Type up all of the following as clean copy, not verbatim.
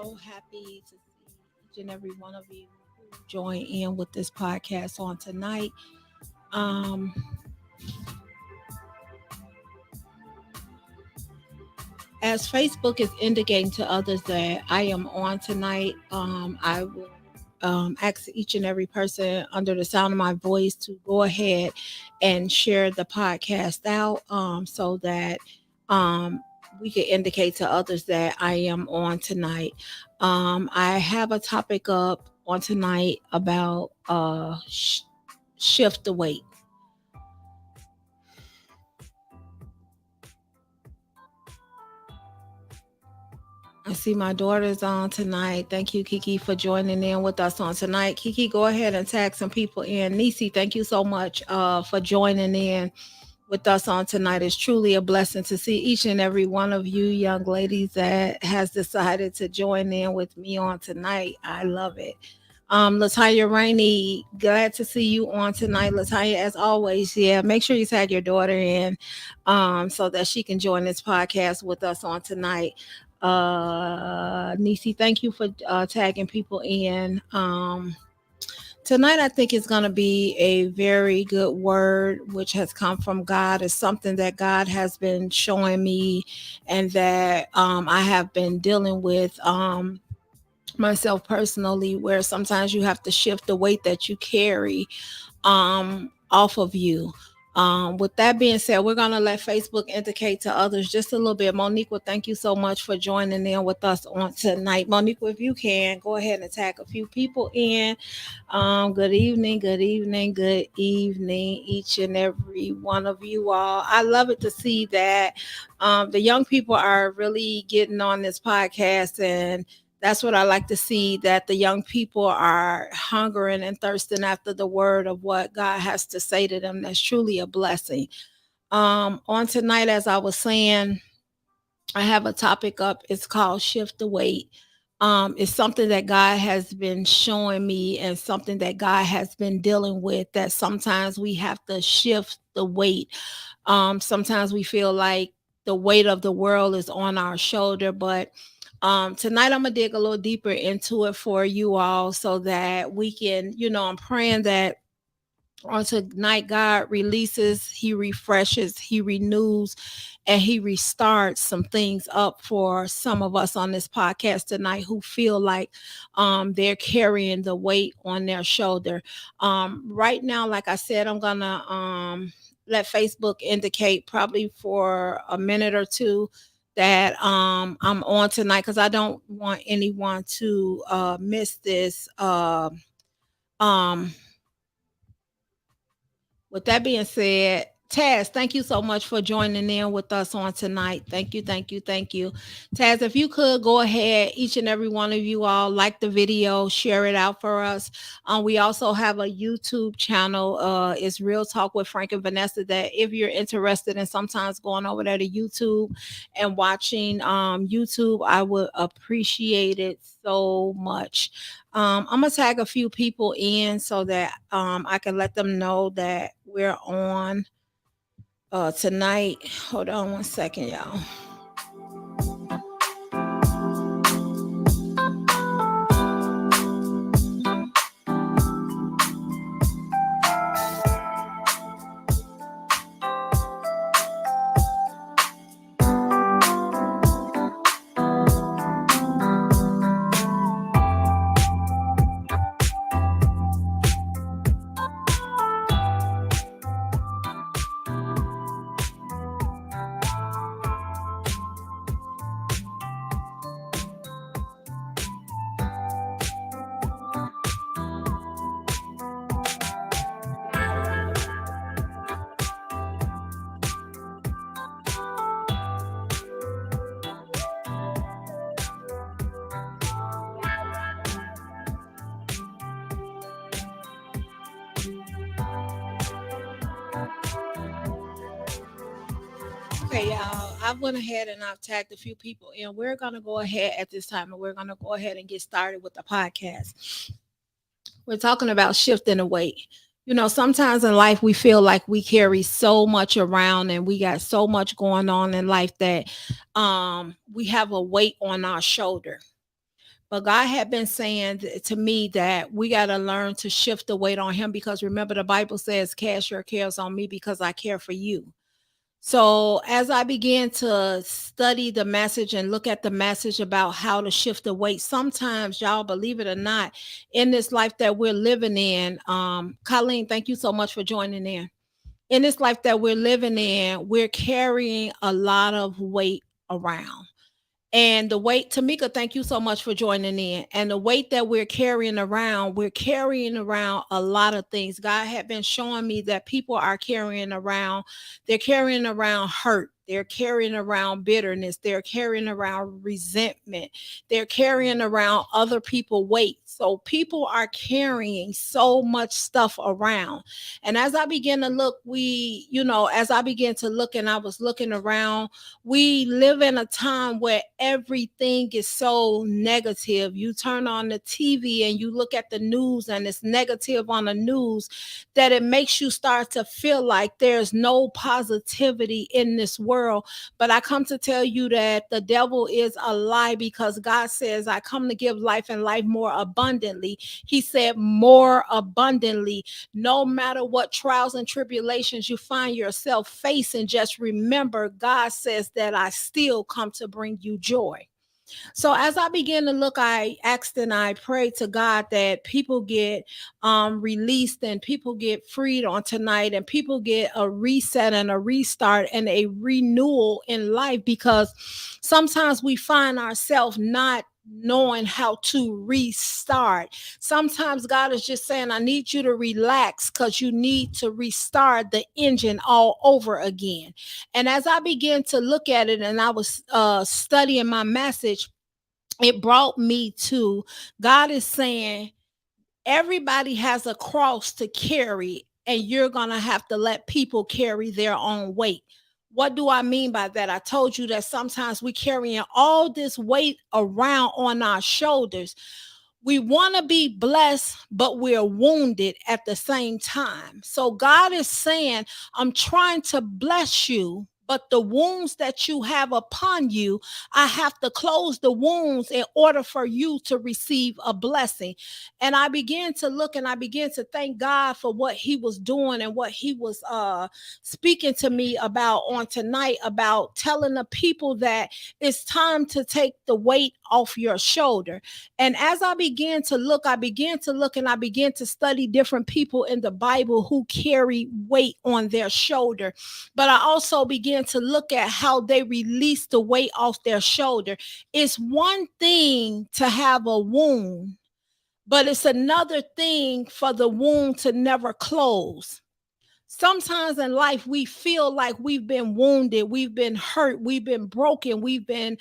so happy to see each and every one of you who join in with this podcast on tonight. Um, as Facebook is indicating to others that I am on tonight, I will ask each and every person under the sound of my voice to go ahead and share the podcast out so that um, we can indicate to others that I am on tonight. I have a topic up on tonight about shift the weight. I see my daughter's on tonight. Thank you, Kiki, for joining in with us on tonight. Kiki, go ahead and tag some people in. Nisi, thank you so much for joining in with us on tonight. It's truly a blessing to see each and every one of you young ladies that has decided to join in with me on tonight. I love it. Latanya Rainey, glad to see you on tonight. Latanya, as always, yeah, make sure you tag your daughter in so that she can join this podcast with us on tonight. Nisi, thank you for tagging people in. Tonight, I think it's going to be a very good word, which has come from God. It's something that God has been showing me and that I have been dealing with myself personally, where sometimes you have to shift the weight that you carry off of you. With that being said, we're going to let Facebook indicate to others just a little bit. Monique, well, thank you so much for joining in with us on tonight. Monique, if you can, go ahead and tag a few people in. Good evening, good evening, good evening, each and every one of you all. I love it to see that the young people are really getting on this podcast, and that's what I like to see, that the young people are hungering and thirsting after the word of what God has to say to them. That's truly a blessing. On tonight, as I was saying, I have a topic up. It's called Shift the Weight. It's something that God has been showing me and something that God has been dealing with, that sometimes we have to shift the weight. Sometimes we feel like the weight of the world is on our shoulder, but tonight I'm gonna dig a little deeper into it for you all so that we can, I'm praying that on tonight God releases, He refreshes, He renews, and He restarts some things up for some of us on this podcast tonight who feel like they're carrying the weight on their shoulder. Right now, like I said, I'm gonna let Facebook indicate probably for a minute or two that I'm on tonight, because I don't want anyone to miss this. Um, with that being said, Taz, thank you so much for joining in with us on tonight. Thank you, thank you, thank you. Taz, if you could go ahead, each and every one of you all, like the video, share it out for us. We also have a YouTube channel. It's Real Talk with Frank and Vanessa, that if you're interested in sometimes going over there to YouTube and watching YouTube, I would appreciate it so much. I'm gonna tag a few people in so that I can let them know that we're on tonight. Hold on one second, y'all. Okay, y'all, I went ahead and I've tagged a few people in. We're going to go ahead at this time and we're going to go ahead and get started with the podcast. We're talking about shifting the weight. Sometimes in life we feel like we carry so much around and we got so much going on in life that we have a weight on our shoulder. But God had been saying to me that we got to learn to shift the weight on him, because remember, the Bible says, cast your cares on me because I care for you. So as I began to study the message and look at the message about how to shift the weight, sometimes, y'all, believe it or not, in this life that we're living in, Colleen, thank you so much for joining in. In this life that we're living in, we're carrying a lot of weight around. And the weight, Tamika, thank you so much for joining in. And the weight that we're carrying around a lot of things. God had been showing me that people are they're carrying around hurt. They're carrying around bitterness. They're carrying around resentment. They're carrying around other people's weight. So people are carrying so much stuff around. And as I began to look, as I began to look and I was looking around, we live in a time where everything is so negative. You turn on the TV and you look at the news and it's negative on the news, that it makes you start to feel like there's no positivity in this world. But I come to tell you that the devil is a lie, because God says, I come to give life and life more abundantly. He said more abundantly. No matter what trials and tribulations you find yourself facing, just remember, God says that I still come to bring you joy. So as I began to look, I asked and I prayed to God that people get released and people get freed on tonight, and people get a reset and a restart and a renewal in life, because sometimes we find ourselves not knowing how to restart. Sometimes God is just saying, I need you to relax, because you need to restart the engine all over again. And as I began to look at it and I was studying my message, it brought me to, God is saying, everybody has a cross to carry, and you're going to have to let people carry their own weight. What do I mean by that? I told you that sometimes we carrying all this weight around on our shoulders. We want to be blessed, but we're wounded at the same time. So God is saying, I'm trying to bless you, but the wounds that you have upon you, I have to close the wounds in order for you to receive a blessing. And I began to look and I began to thank God for what he was doing and what he was speaking to me about on tonight, about telling the people that it's time to take the weight off your shoulder. And as I began to look and I began to study different people in the Bible who carry weight on their shoulder. But I also began to look at how they release the weight off their shoulder. It's one thing to have a wound, but it's another thing for the wound to never close. Sometimes in life we feel like we've been wounded, we've been hurt, we've been broken, we've been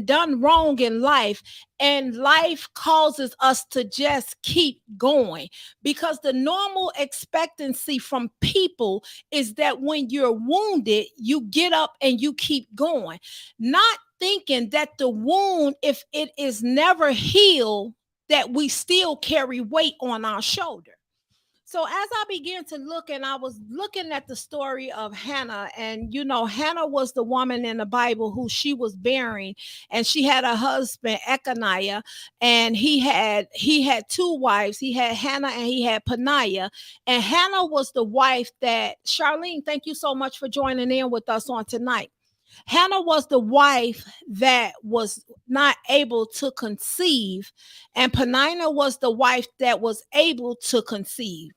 done wrong in life, and life causes us to just keep going, because the normal expectancy from people is that when you're wounded you get up and you keep going, not thinking that the wound, if it is never healed, that we still carry weight on our shoulder. So as I began to look, and I was looking at the story of Hannah, and Hannah was the woman in the Bible who she was bearing, and she had a husband, Echaniah, and he had two wives. He had Hannah and he had Peninnah. And Hannah was the wife that, Charlene, thank you so much for joining in with us on tonight. Hannah was the wife that was not able to conceive, and Peninnah was the wife that was able to conceive.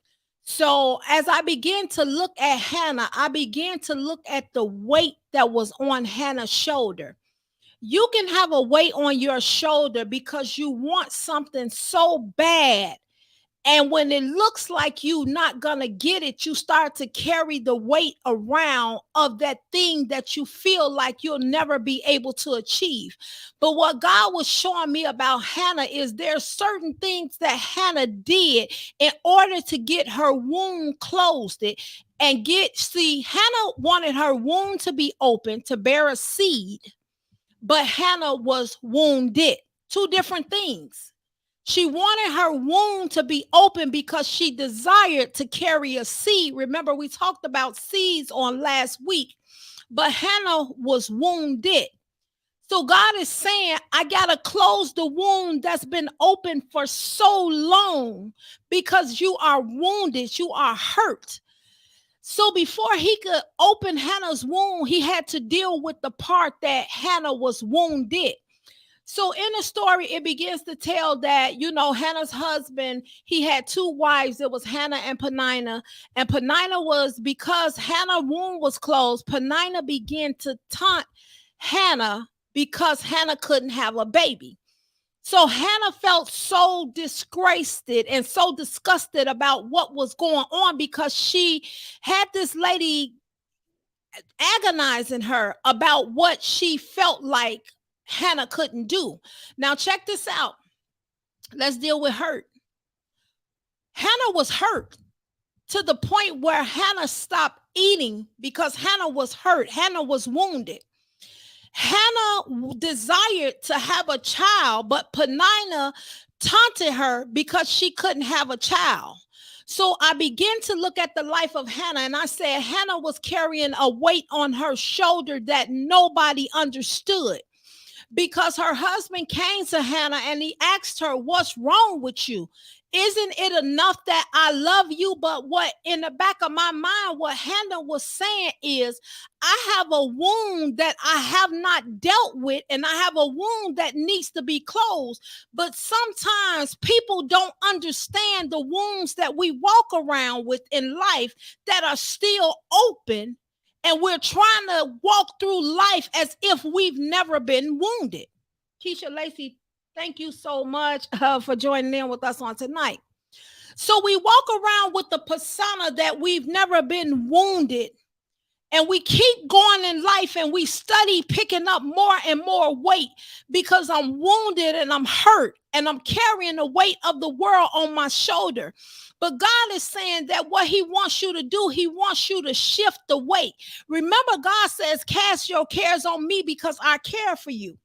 So as I began to look at Hannah, I began to look at the weight that was on Hannah's shoulder. You can have a weight on your shoulder because you want something so bad, and when it looks like you not gonna get it, you start to carry the weight around of that thing that you feel like you'll never be able to achieve. But what God was showing me about Hannah is there's certain things that Hannah did in order to get her wound closed it and Hannah wanted her wound to be open to bear a seed, but Hannah was wounded. Two different things. She wanted her womb to be open because she desired to carry a seed. Remember, we talked about seeds on last week, but Hannah was wounded. So God is saying, I got to close the wound that's been open for so long because you are wounded, you are hurt. So before he could open Hannah's wound, he had to deal with the part that Hannah was wounded. So in the story, it begins to tell that, Hannah's husband, he had two wives. It was Hannah and Peninnah. And Peninnah was, because Hannah's wound was closed, Peninnah began to taunt Hannah because Hannah couldn't have a baby. So Hannah felt so disgraced and so disgusted about what was going on because she had this lady agonizing her about what she felt like Hannah couldn't do. Now, check this out. Let's deal with hurt. Hannah was hurt to the point where Hannah stopped eating because Hannah was hurt. Hannah was wounded. Hannah desired to have a child, but Peninnah taunted her because she couldn't have a child. So I began to look at the life of Hannah, and I said Hannah was carrying a weight on her shoulder that nobody understood, because her husband came to Hannah and he asked her, what's wrong with you? Isn't it enough that I love you? But what in the back of my mind, what Hannah was saying is, I have a wound that I have not dealt with, and I have a wound that needs to be closed. But sometimes people don't understand the wounds that we walk around with in life that are still open, and we're trying to walk through life as if we've never been wounded. Keisha Lacey, thank you so much for joining in with us on tonight. So we walk around with the persona that we've never been wounded, and we keep going in life and we study picking up more and more weight because I'm wounded and I'm hurt and I'm carrying the weight of the world on my shoulder. But God is saying that what he wants you to do, he wants you to shift the weight. Remember, God says, cast your cares on me because I care for you.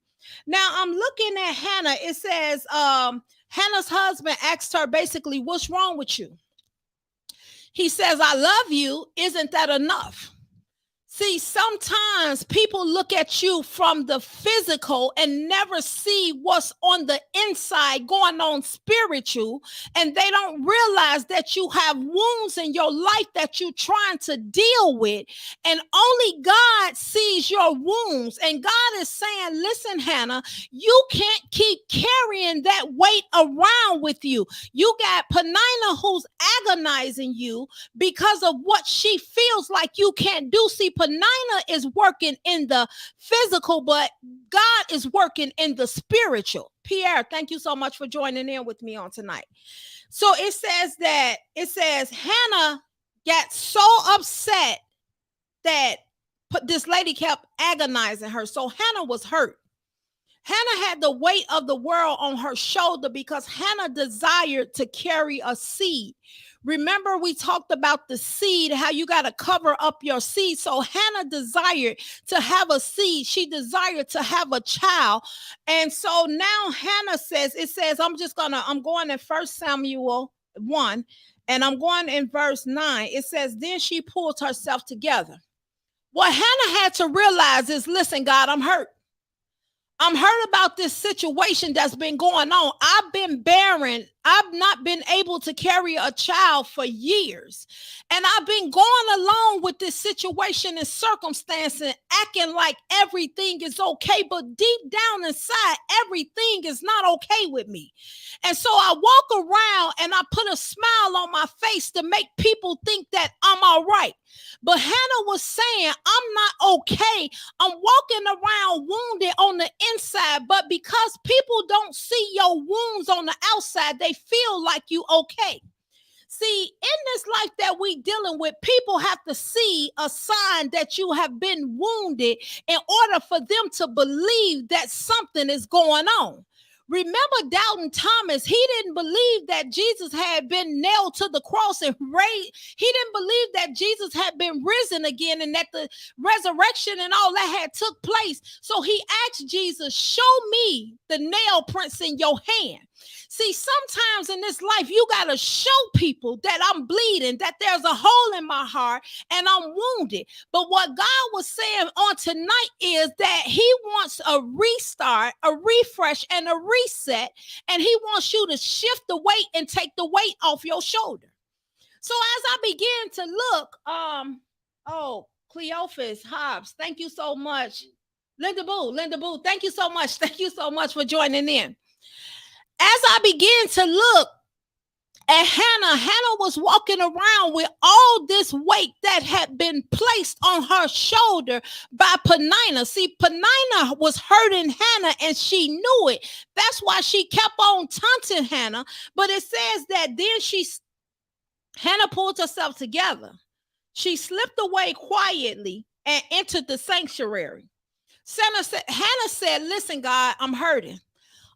Now I'm looking at Hannah. It says Hannah's husband asked her basically, what's wrong with you? He says, I love you. Isn't that enough? See, sometimes people look at you from the physical and never see what's on the inside going on spiritual, and they don't realize that you have wounds in your life that you're trying to deal with, and only God sees your wounds. And God is saying, listen, Hannah, you can't keep carrying that weight around with you. You got Peninnah who's agonizing you because of what she feels like you can't do. See, Peninnah is working in the physical, but God is working in the spiritual. Pierre, thank you so much for joining in with me on tonight. So it says Hannah got so upset that this lady kept agonizing her. So Hannah was hurt. Hannah had the weight of the world on her shoulder because Hannah desired to carry a seed. Remember, we talked about the seed, how you got to cover up your seed. So Hannah desired to have a seed. She desired to have a child. And so now Hannah says, I'm going in 1 Samuel 1, and I'm going in verse 9. It says, then she pulled herself together. What Hannah had to realize is, listen, God, I'm hurt. I'm hurt about this situation that's been going on. I've been barren. I've not been able to carry a child for years. And I've been going along with this situation and circumstance and acting like everything is okay. But deep down inside, everything is not okay with me. And so I walk around and I put a smile on my face to make people think that I'm all right. But Hannah was saying, I'm not okay. I'm walking around wounded on the inside, but because people don't see your wounds on the outside, they feel like you okay. See, in this life that we dealing with, people have to see a sign that you have been wounded in order for them to believe that something is going on. Remember Doubting Thomas, he didn't believe that Jesus had been nailed to the cross and raised. He didn't believe that Jesus had been risen again and that the resurrection and all that had took place. So he asked Jesus, show me the nail prints in your hand. See, sometimes in this life, you got to show people that I'm bleeding, that there's a hole in my heart and I'm wounded. But what God was saying on tonight is that he wants a restart, a refresh, and a reset. And he wants you to shift the weight and take the weight off your shoulder. So as I begin to look, Cleophas Hobbs, thank you so much. Linda Boo, thank you so much. Thank you so much for joining in. As I began to look at Hannah was walking around with all this weight that had been placed on her shoulder by Peninnah. See, Peninnah was hurting Hannah and she knew it. That's why she kept on taunting Hannah. But it says that then Hannah pulled herself together. She slipped away quietly and entered the sanctuary. Hannah said, listen, God, I'm hurting.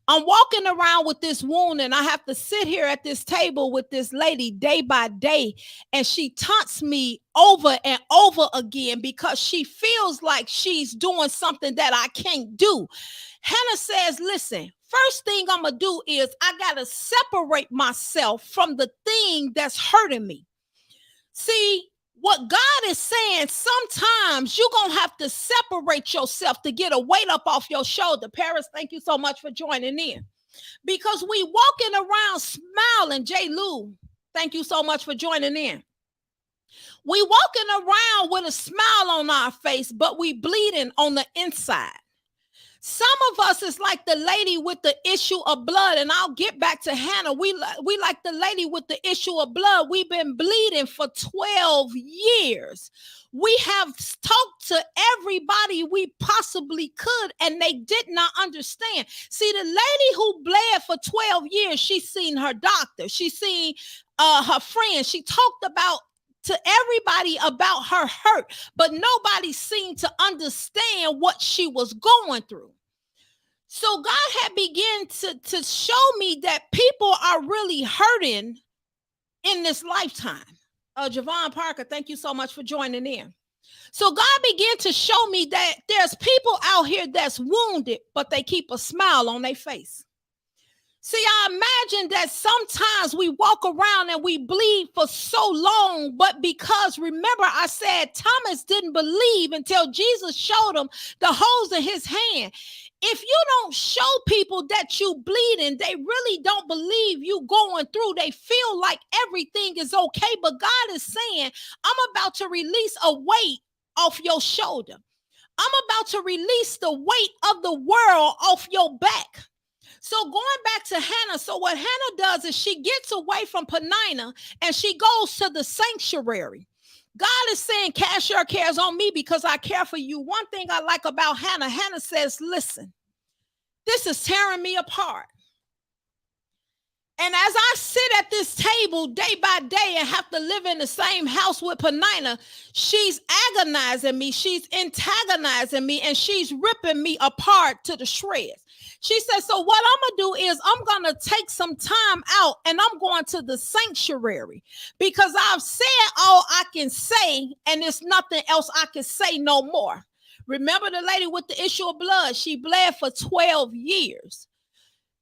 I'm walking around with this wound and I have to sit here at this table with this lady day by day. And she taunts me over and over again because she feels like she's doing something that I can't do. Hannah says, listen, first thing I'm going to do is I got to separate myself from the thing that's hurting me. See, what God is saying, sometimes you're going to have to separate yourself to get a weight up off your shoulder. Paris, thank you so much for joining in. Because we walking around smiling. J. Lou, thank you so much for joining in. We walking around with a smile on our face, but we bleeding on the inside. Some of us is like the lady with the issue of blood, and I'll get back to Hannah. We like the lady with the issue of blood. We've been bleeding for 12 years. We have talked to everybody we possibly could, and they did not understand. See, the lady who bled for 12 years, she's seen her doctor. She's seen her friends. She talked to everybody about her hurt, but nobody seemed to understand what she was going through. So God had begun to show me that people are really hurting in this lifetime. Javon Parker, thank you so much for joining in. So God began to show me that there's people out here that's wounded, but they keep a smile on their face. See, I imagine that sometimes we walk around and we bleed for so long, but because remember I said Thomas didn't believe until Jesus showed him the holes in his hand. If you don't show people that you bleeding, they really don't believe you going through. They feel like everything is okay, but God is saying, I'm about to release a weight off your shoulder. I'm about to release the weight of the world off your back. So going back to Hannah, so what Hannah does is she gets away from Peninnah and she goes to the sanctuary. God is saying, cast your cares on me because I care for you. One thing I like about Hannah, Hannah says, listen, this is tearing me apart. And as I sit at this table day by day and have to live in the same house with Peninnah, she's agonizing me, she's antagonizing me, and she's ripping me apart to the shreds. She says, so what I'm going to do is I'm going to take some time out and I'm going to the sanctuary because I've said all I can say and there's nothing else I can say no more. Remember the lady with the issue of blood? She bled for 12 years.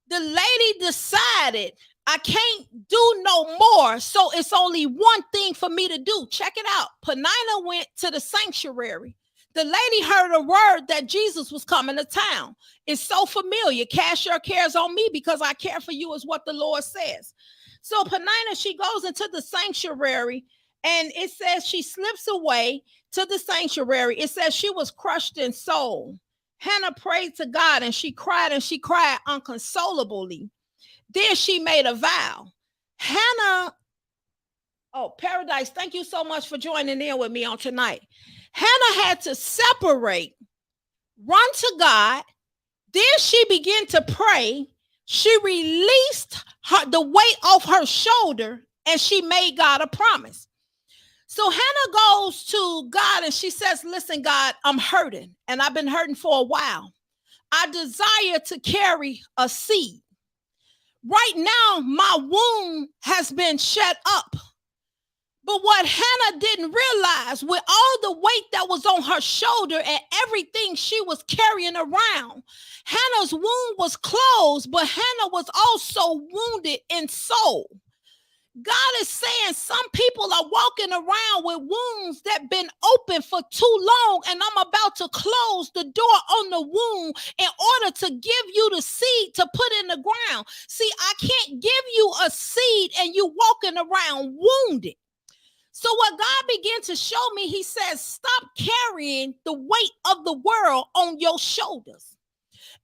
The lady decided I can't do no more, so it's only one thing for me to do. Check it out. Peninnah went to the sanctuary. The lady heard a word that Jesus was coming to town. It's so familiar. Cast your cares on me because I care for you is what the Lord says. So Peninnah, she goes into the sanctuary and it says she slips away to the sanctuary. It says she was crushed in soul. Hannah prayed to God and she cried unconsolably. Then she made a vow. Hannah, Paradise, thank you so much for joining in with me on tonight. Hannah had to separate, run to God. Then she began to pray. She released the weight off her shoulder and she made God a promise. So Hannah goes to God and she says, listen, God, I'm hurting and I've been hurting for a while. I desire to carry a seed. Right now, my womb has been shut up. But what Hannah didn't realize, with all the weight that was on her shoulder and everything she was carrying around, Hannah's wound was closed, but Hannah was also wounded in soul. God is saying some people are walking around with wounds that been open for too long, and I'm about to close the door on the wound in order to give you the seed to put in the ground. See, I can't give you a seed and you walking around wounded. So what God began to show me, he says, stop carrying the weight of the world on your shoulders.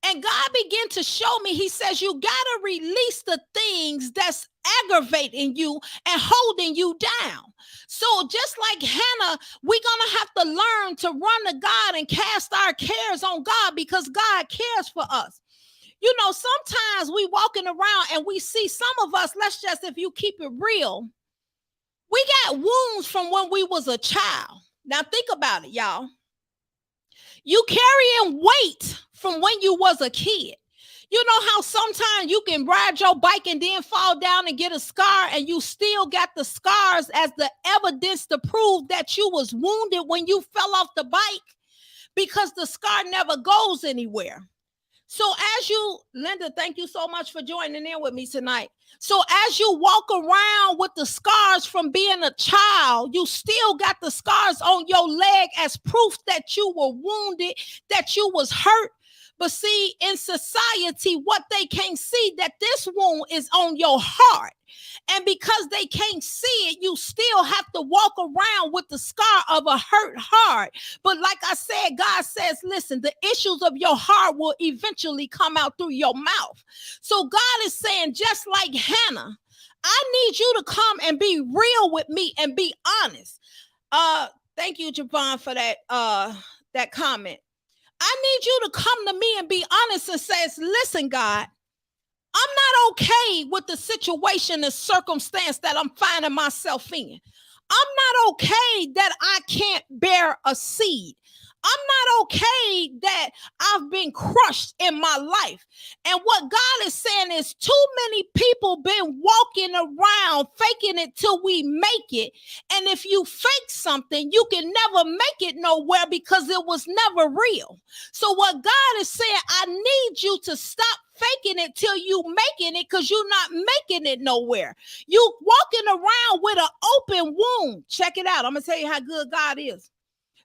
And God began to show me, he says, you got to release the things that's aggravating you and holding you down. So just like Hannah, we're going to have to learn to run to God and cast our cares on God, because God cares for us. You know, sometimes we walking around and we see some of us, let's just, if you keep it real, we got wounds from when we was a child. Now think about it, y'all. You carrying weight from when you was a kid. You know how sometimes you can ride your bike and then fall down and get a scar, and you still got the scars as the evidence to prove that you was wounded when you fell off the bike, because the scar never goes anywhere. So as you, Linda, thank you so much for joining in with me tonight. So as you walk around with the scars from being a child, you still got the scars on your leg as proof that you were wounded, that you was hurt. But see, in society, what they can't see, that this wound is on your heart. And because they can't see it, you still have to walk around with the scar of a hurt heart. But like I said, God says, listen, the issues of your heart will eventually come out through your mouth. So God is saying, just like Hannah, I need you to come and be real with me and be honest. Thank you, Javon, for that comment. I need you to come to me and be honest and says, listen, God, I'm not okay with the situation and circumstance that I'm finding myself in. I'm not okay that I can't bear a seed. I'm not okay that I've been crushed in my life. And what God is saying is, too many people been walking around faking it till we make it. And if you fake something, you can never make it nowhere, because it was never real. So what God is saying, I need you to stop faking it till you making it, because you're not making it nowhere. You walking around with an open wound. Check it out. I'm going to tell you how good God is.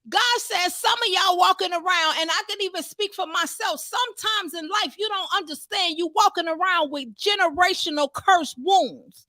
God says some of y'all walking around, and I can even speak for myself, sometimes in life you don't understand, you walking around with generational curse wounds.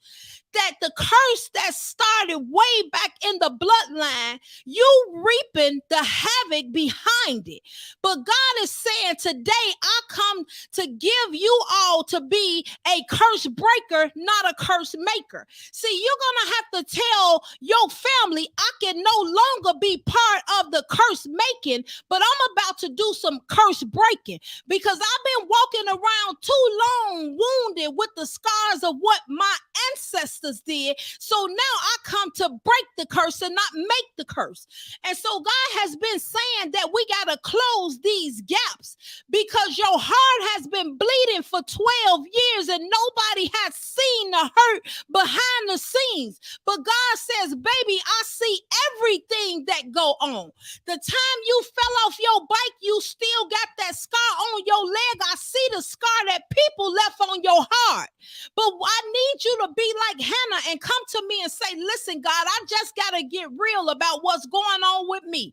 That the curse that started way back in the bloodline, you reaping the havoc behind it. But God is saying today, I come to give you all to be a curse breaker, not a curse maker. See, you're going to have to tell your family, I can no longer be part of the curse making, but I'm about to do some curse breaking, because I've been walking around too long wounded with the scars of what my ancestors did. So now I come to break the curse and not make the curse. And so God has been saying that we got to close these gaps, because your heart has been bleeding for 12 years and nobody has seen the hurt behind the scenes. But God says, baby, I see everything that go on. The time you fell off your bike, you still got that scar on your leg. I see the scar that people left on your heart. But I need you to be like Hannah and come to me and say, listen, God, I just got to get real about what's going on with me.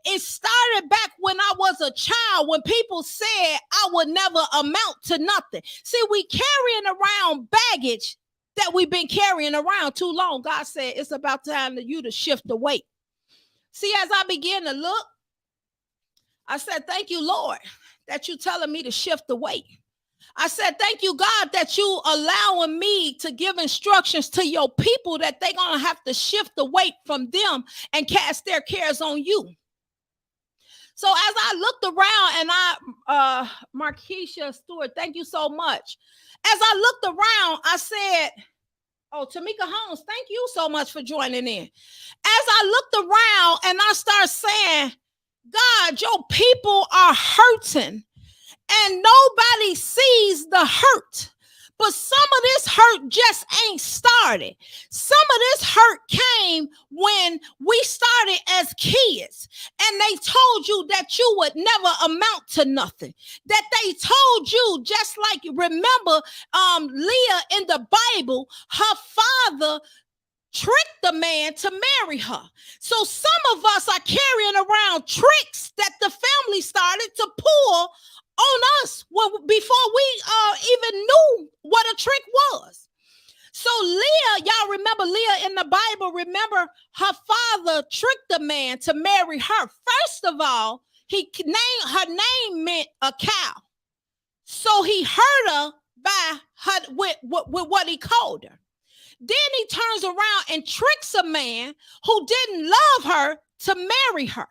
It started back when I was a child, when people said I would never amount to nothing. See, we carrying around baggage that we've been carrying around too long. God said it's about time for you to shift the weight. See, as I began to look, I said, thank you, Lord, that you're telling me to shift the weight. I said, thank you, God, that you allowing me to give instructions to your people that they're going to have to shift the weight from them and cast their cares on you. So as I looked around, and Markeisha Stewart, thank you so much. As I looked around, I said, oh, Tamika Holmes, thank you so much for joining in. As I looked around and I started saying, God, your people are hurting. And nobody sees the hurt. But some of this hurt just ain't started. Some of this hurt came when we started as kids and they told you that you would never amount to nothing. That they told you, just like, remember Leah in the Bible, her father tricked the man to marry her. So some of us are carrying around tricks that the family started to pull on us before we even knew what a trick was. So Leah, y'all remember Leah in the Bible, remember her father tricked the man to marry her. First of all, her name meant a cow. So he hurt her by her with what he called her. Then he turns around and tricks a man who didn't love her to marry her.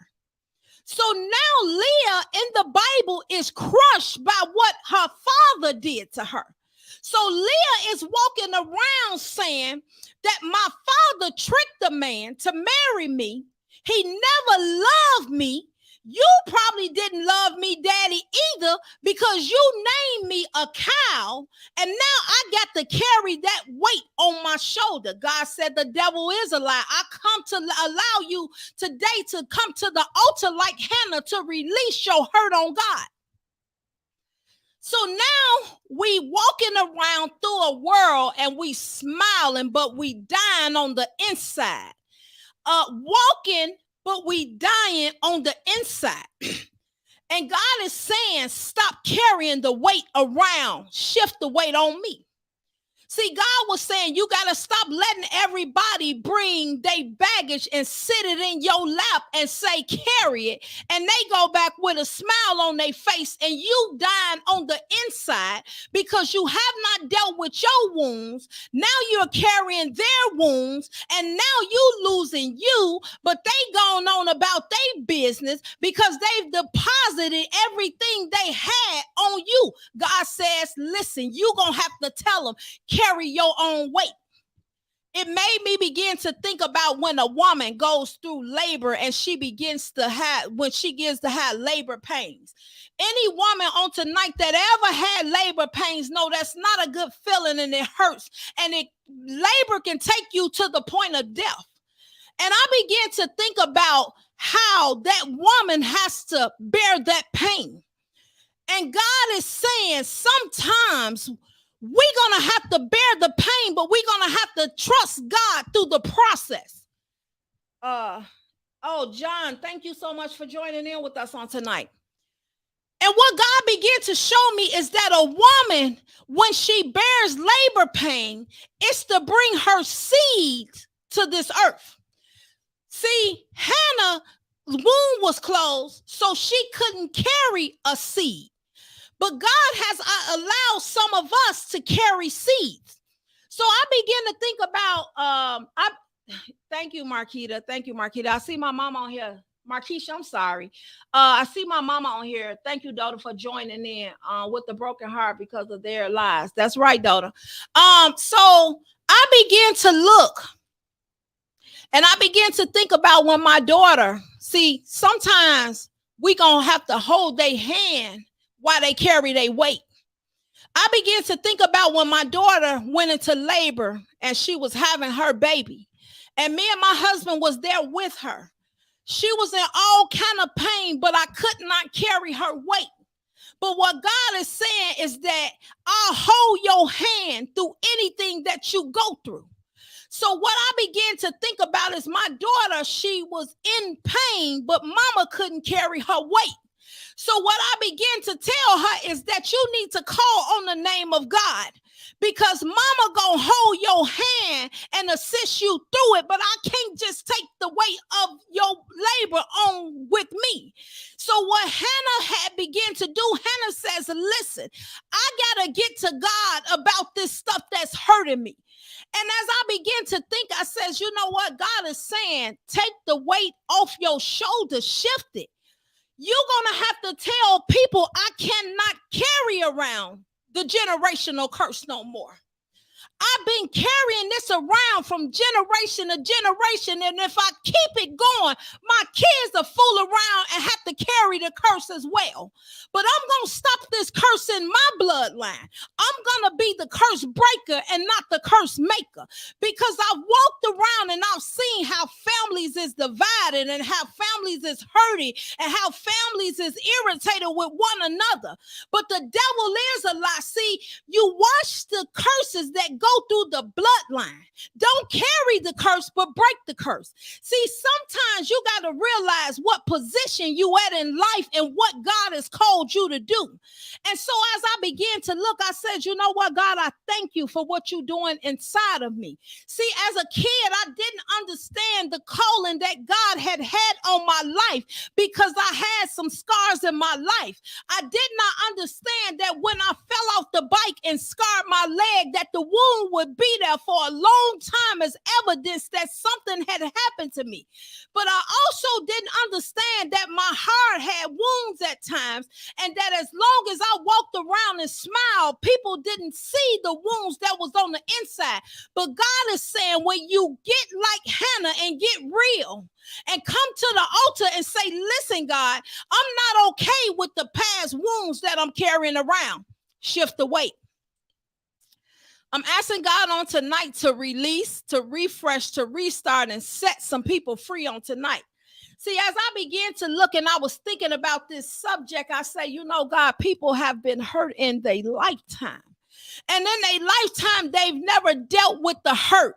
So now Leah in the Bible is crushed by what her father did to her. So Leah is walking around saying that my father tricked the man to marry me. He never loved me. You probably didn't love me, Daddy, either, because you named me a cow, and now I got to carry that weight on my shoulder. God said the devil is a lie. I come to allow you today to come to the altar like Hannah to release your hurt on God. So now we walking around through a world and we smiling, but we dying on the inside. Walking, but we dying on the inside. And God is saying, stop carrying the weight around. Shift the weight on me. See, God was saying, you got to stop letting everybody bring their baggage and sit it in your lap and say, carry it. And they go back with a smile on their face and you dying on the inside because you have not dealt with your wounds. Now you're carrying their wounds and now you losing you, but they going on about their business because they've deposited everything they had on you. God says, listen, you going to have to tell them, carry your own weight. It made me begin to think about when a woman goes through labor and she begins to have labor pains. Any woman on tonight that ever had labor pains know that's not a good feeling and it hurts. And labor can take you to the point of death. And I began to think about how that woman has to bear that pain. And God is saying sometimes we're going to have to bear the pain, but we're going to have to trust God through the process. John, thank you so much for joining in with us on tonight. And what God began to show me is that a woman, when she bears labor pain, it's to bring her seed to this earth. See, Hannah's womb was closed, so she couldn't carry a seed. But God has allowed some of us to carry seeds. So I begin to think about, thank you, Marquita. Thank you, Marquita. I see my mama on here. Marquisha, I'm sorry. I see my mama on here. Thank you, Dota, for joining in with the broken heart because of their lies. That's right, Dota. So I began to look and I began to think about when my daughter, see, sometimes we going to have to hold their hand while they carry their weight. I began to think about when my daughter went into labor and she was having her baby. And me and my husband was there with her. She was in all kind of pain, but I could not carry her weight. But what God is saying is that I'll hold your hand through anything that you go through. So what I began to think about is my daughter, she was in pain, but mama couldn't carry her weight. So what I began to tell her is that you need to call on the name of God because mama gonna hold your hand and assist you through it, but I can't just take the weight of your labor on with me. So what Hannah had begun to do, Hannah says, listen, I gotta get to God about this stuff that's hurting me. And as I begin to think, I says, you know what? God is saying, take the weight off your shoulders, shift it. You're going to have to tell people I cannot carry around the generational curse no more. I've been carrying this around from generation to generation. And if I keep it going, my kids will fool around and have to carry the curse as well. But I'm going to stop this curse in my bloodline. I'm going to be the curse breaker and not the curse maker, because I've walked around and I've seen how families is divided and how families is hurting and how families is irritated with one another. But the devil is a lie. See, you watch the curses that go through the bloodline. Don't carry the curse, but break the curse. See, sometimes you got to realize what position you at in life and what God has called you to do. And so as I began to look, I said, you know what, God, I thank you for what you're doing inside of me. See, as a kid, I didn't understand the calling that God had on my life because I had some scars in my life. I did not understand that when I fell off the bike and scarred my leg, that the wound would be there for a long time as evidence that something had happened to me. But I also didn't understand that my heart had wounds at times, and that as long as I walked around and smiled, people didn't see the wounds that was on the inside. But God is saying, when you get like Hannah and get real and come to the altar and say, listen, God, I'm not okay with the past wounds that I'm carrying around. Shift the weight. I'm asking God on tonight to release, to refresh, to restart, and set some people free on tonight. See, as I began to look and I was thinking about this subject, I say, you know, God, people have been hurt in their lifetime. And in their lifetime, they've never dealt with the hurt.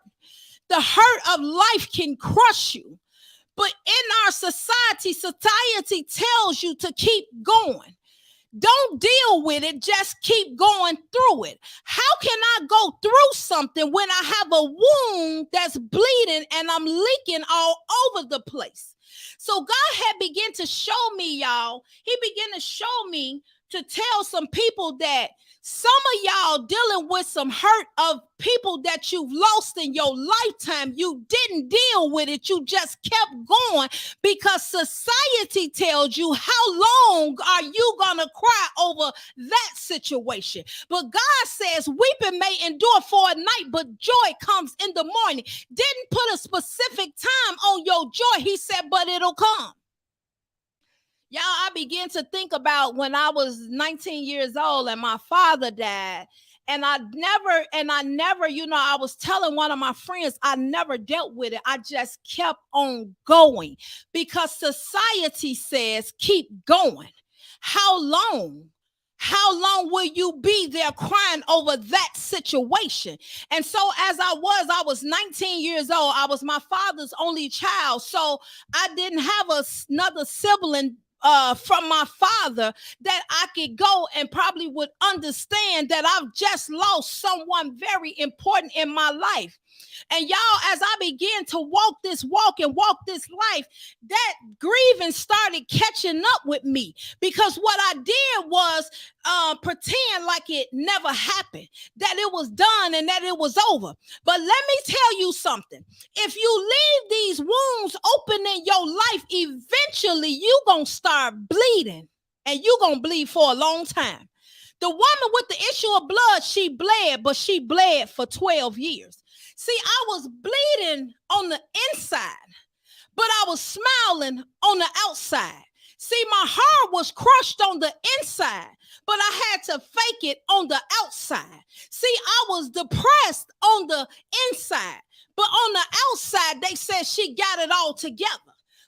The hurt of life can crush you. But in our society tells you to keep going. Don't deal with it. Just keep going through it. How can I go through something when I have a wound that's bleeding and I'm leaking all over the place? So God had begun to show me, y'all. He began to show me to tell some people that some of y'all dealing with some hurt of people that you've lost in your lifetime. You didn't deal with it. You just kept going because society tells you, how long are you going to cry over that situation? But God says, weeping may endure for a night, but joy comes in the morning. Didn't put a specific time on your joy. He said, but it'll come. Y'all, I began to think about when I was 19 years old and my father died. And I never, you know, I was telling one of my friends, I never dealt with it. I just kept on going because society says, keep going. How long? How long will you be there crying over that situation? And so as I was 19 years old. I was my father's only child. So I didn't have another sibling from my father that I could go and probably would understand that I've just lost someone very important in my life. And y'all, as I began to walk this life, that grieving started catching up with me, because what I did was pretend like it never happened, that it was done and that it was over. But let me tell you something. If you leave these wounds open in your life, eventually you're going to start bleeding, and you're going to bleed for a long time. The woman with the issue of blood, she bled, but she bled for 12 years. See, I was bleeding on the inside, but I was smiling on the outside. See, my heart was crushed on the inside, but I had to fake it on the outside. See, I was depressed on the inside, but on the outside, they said she got it all together.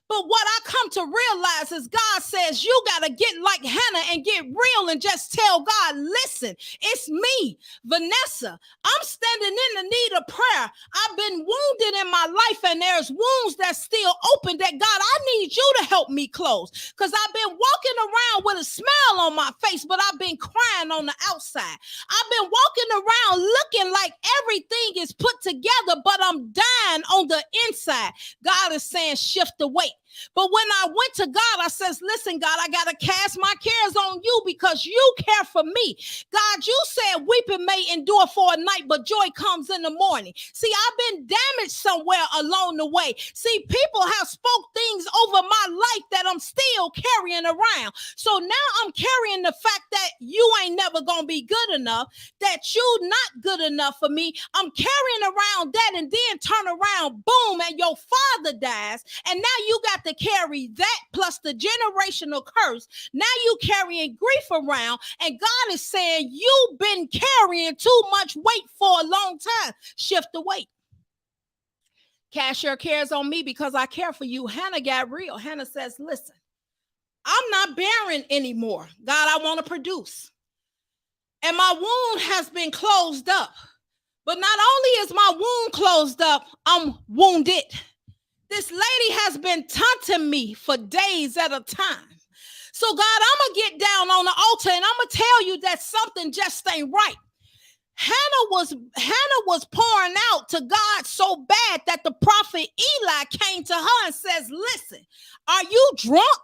But what I come to realize is God says you got to get like Hannah and get real and just tell God, listen, it's me, Vanessa. I'm standing in the need of prayer. I've been wounded in my life, and there's wounds that's still open that, God, I need you to help me close, because I've been walking around with a smile on my face, but I've been crying on the outside. I've been walking around looking like everything is put together, but I'm dying on the inside. God is saying, shift the weight. But when I went to God, I says, listen, God, I got to cast my cares on you because you care for me. God, you said weeping may endure for a night, but joy comes in the morning. See, I've been damaged somewhere along the way. See, people have spoke things over my life that I'm still carrying around. So now I'm carrying the fact that you ain't never going to be good enough, that you not good enough for me. I'm carrying around that, and then turn around, boom, and your father dies. And now you got to carry that plus the generational curse. Now you carrying grief around, and God is saying you've been carrying too much weight for a long time. Shift the weight. Cast your cares on me because I care for you. Hannah got real. Hannah says, listen, I'm not barren anymore. God, I want to produce. And my wound has been closed up. But not only is my wound closed up, I'm wounded. This lady has been taunting me for days at a time. So God, I'm going to get down on the altar and I'm going to tell you that something just ain't right. Hannah was pouring out to God so bad that the prophet Eli came to her and says, listen, are you drunk?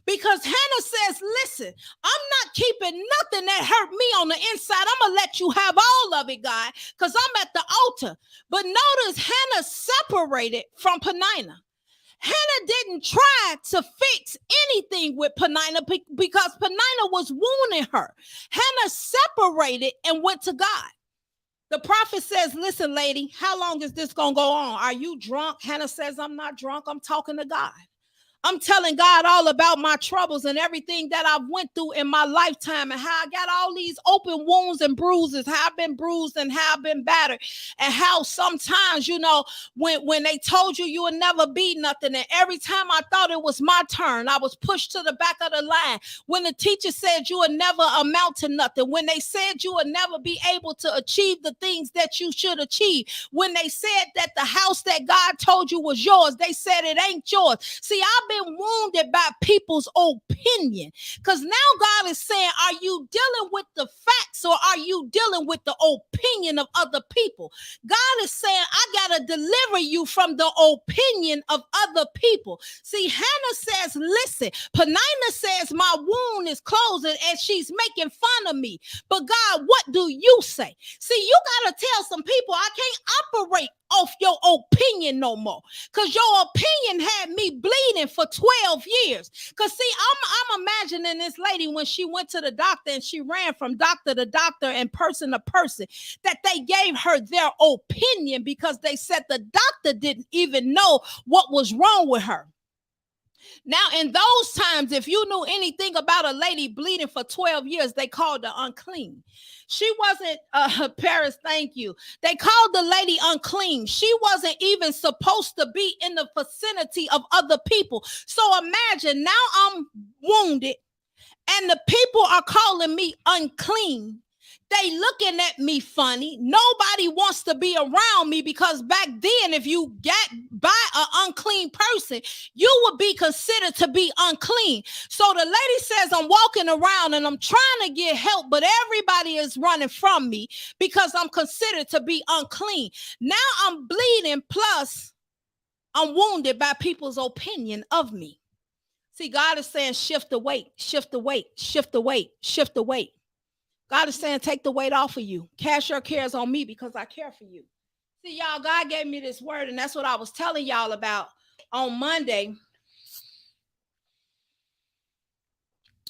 Because Hannah says, listen, I'm not keeping nothing that hurt me on the inside. I'm going to let you have all of it, God, because I'm at the altar. But notice Hannah separated from Peninnah. Hannah didn't try to fix anything with Peninnah because Peninnah was wounding her. Hannah separated and went to God. The prophet says, listen, lady, how long is this going to go on? Are you drunk? Hannah says, I'm not drunk. I'm talking to God. I'm telling God all about my troubles and everything that I've went through in my lifetime and how I got all these open wounds and bruises, how I've been bruised and how I've been battered, and how sometimes, you know, when they told you you would never be nothing, and every time I thought it was my turn, I was pushed to the back of the line. When the teacher said you would never amount to nothing, when they said you would never be able to achieve the things that you should achieve, when they said that the house that God told you was yours, they said it ain't yours. See, I've been wounded by people's opinion, because now God is saying, are you dealing with the facts or are you dealing with the opinion of other people? God is saying, I gotta deliver you from the opinion of other people. See, Hannah says, listen, Peninnah says my wound is closing and she's making fun of me, but God, what do you say? See, you gotta tell some people, I can't operate off your opinion no more, because your opinion had me bleeding for 12 years. Because see, I'm imagining this lady when she went to the doctor and she ran from doctor to doctor and person to person, that they gave her their opinion because they said the doctor didn't even know what was wrong with her. Now, in those times, if you knew anything about a lady bleeding for 12 years, they called her unclean. She wasn't, Paris, thank you. They called the lady unclean. She wasn't even supposed to be in the vicinity of other people. So imagine, now I'm wounded and the people are calling me unclean. They looking at me funny. Nobody wants to be around me, because back then, if you got by an unclean person, you would be considered to be unclean. So the lady says, I'm walking around and I'm trying to get help, but everybody is running from me because I'm considered to be unclean. Now I'm bleeding, plus I'm wounded by people's opinion of me. See, God is saying, shift the weight, shift the weight, shift the weight, shift the weight. God is saying, take the weight off of you. Cast your cares on me because I care for you. See, y'all, God gave me this word, and that's what I was telling y'all about on Monday.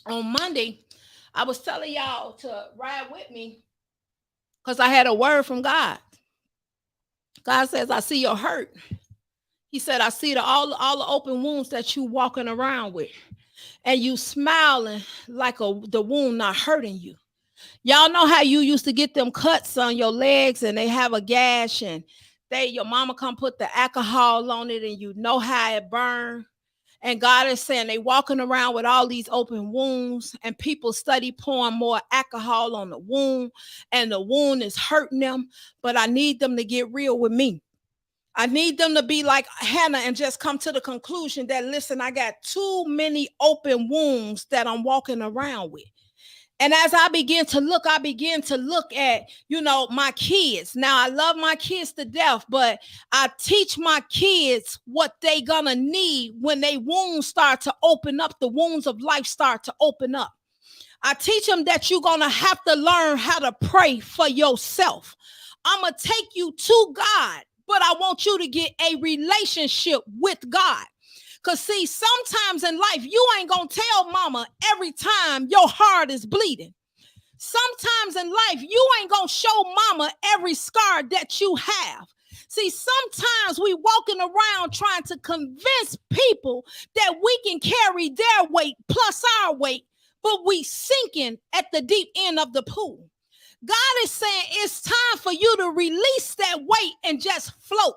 On Monday, I was telling y'all to ride with me because I had a word from God. God says, I see your hurt. He said, I see all the open wounds that you walking around with, and you smiling like the wound not hurting you. Y'all know how you used to get them cuts on your legs and they have a gash, and your mama come put the alcohol on it and you know how it burned. And God is saying they walking around with all these open wounds, and people study pouring more alcohol on the wound, and the wound is hurting them. But I need them to get real with me. I need them to be like Hannah and just come to the conclusion that, listen, I got too many open wounds that I'm walking around with. And as I begin to look, I begin to look at, my kids. Now, I love my kids to death, but I teach my kids what they gonna need when they wounds start to open up, the wounds of life start to open up. I teach them that you're gonna have to learn how to pray for yourself. I'm gonna take you to God, but I want you to get a relationship with God. Because, see, sometimes in life, you ain't going to tell mama every time your heart is bleeding. Sometimes in life, you ain't going to show mama every scar that you have. See, sometimes we walking around trying to convince people that we can carry their weight plus our weight, but we sinking at the deep end of the pool. God is saying it's time for you to release that weight and just float.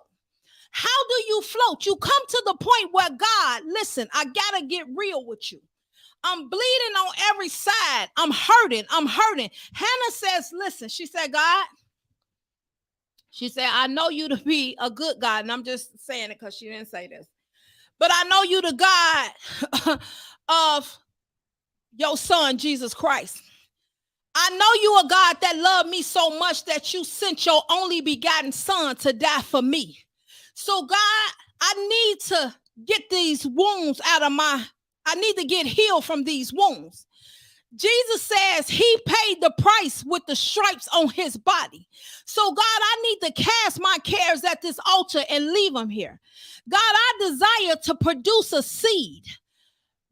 How do you float? You come to the point where, God, listen, I got to get real with you. I'm bleeding on every side. I'm hurting. Hannah says, listen, she said, God, she said, I know you to be a good God. And I'm just saying it because she didn't say this. But I know you the God of your son, Jesus Christ. I know you a God that loved me so much that you sent your only begotten son to die for me. So, God, I need to get these wounds I need to get healed from these wounds. Jesus says he paid the price with the stripes on his body. So, God, I need to cast my cares at this altar and leave them here. God, I desire to produce a seed,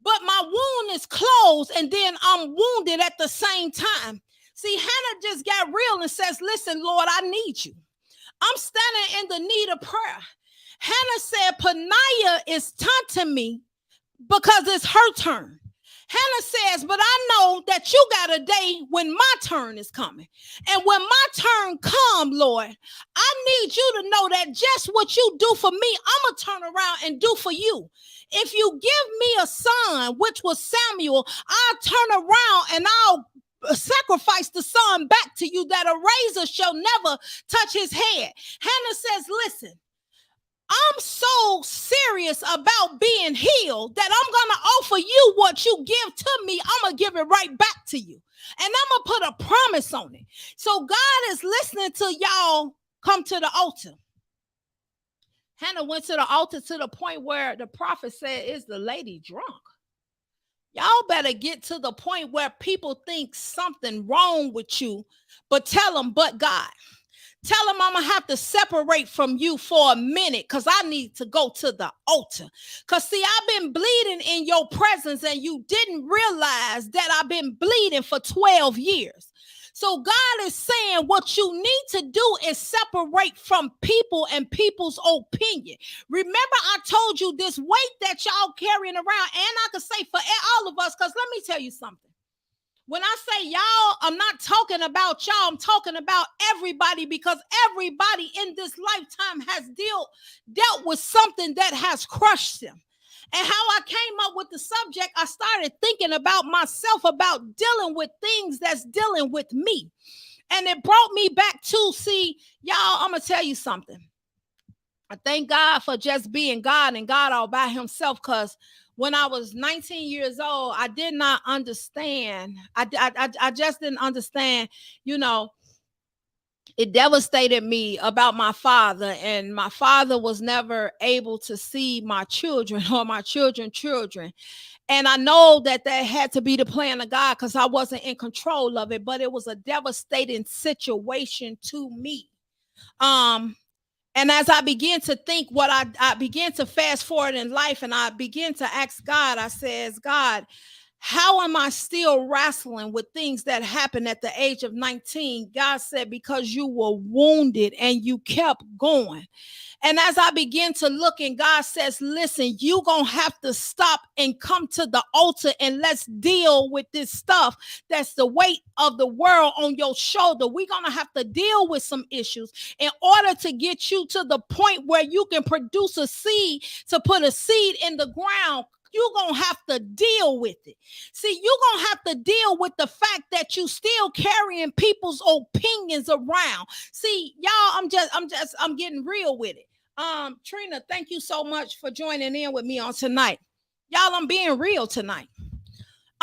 but my wound is closed and then I'm wounded at the same time. See, Hannah just got real and says, listen, Lord, I need you. I'm standing in the need of prayer. Hannah said, Peninnah is taunting me because it's her turn. Hannah says, but I know that you got a day when my turn is coming. And when my turn comes, Lord, I need you to know that just what you do for me, I'm going to turn around and do for you. If you give me a son, which was Samuel, I'll turn around and I'll sacrifice the son back to you, that a razor shall never touch his head. Hannah says, listen, I'm so serious about being healed that I'm going to offer you what you give to me. I'm going to give it right back to you. And I'm going to put a promise on it. So God is listening to y'all come to the altar. Hannah went to the altar to the point where the prophet said, is the lady drunk? Y'all better get to the point where people think something wrong with you, but tell them, but God. Tell them I'm going to have to separate from you for a minute because I need to go to the altar. Because, see, I've been bleeding in your presence and you didn't realize that I've been bleeding for 12 years. So God is saying what you need to do is separate from people and people's opinion. Remember, I told you this weight that y'all carrying around, and I could say for all of us, because let me tell you something. When I say y'all, I'm not talking about y'all. I'm talking about everybody, because everybody in this lifetime has dealt with something that has crushed them. And how I came up with the subject, I started thinking about myself, about dealing with things that's dealing with me. And it brought me back to, see, y'all, I'm going to tell you something. I thank God for just being God and God all by himself, because when I was 19 years old, I did not understand. I just didn't understand, it devastated me about my father, and my father was never able to see my children or my children's children. And I know that had to be the plan of God because I wasn't in control of it, but it was a devastating situation to me. And as I began to think, what I began to fast forward in life, and I began to ask God, I says, God, how am I still wrestling with things that happened at the age of 19? God said, because you were wounded and you kept going. And as I begin to look, and God says, listen, you're going to have to stop and come to the altar and let's deal with this stuff. That's the weight of the world on your shoulder. We're going to have to deal with some issues in order to get you to the point where you can produce a seed, to put a seed in the ground. You're going to have to deal with it. See, you're going to have to deal with the fact that you still carrying people's opinions around. See, y'all, I'm getting real with it. Trina, thank you so much for joining in with me on tonight. Y'all, I'm being real tonight.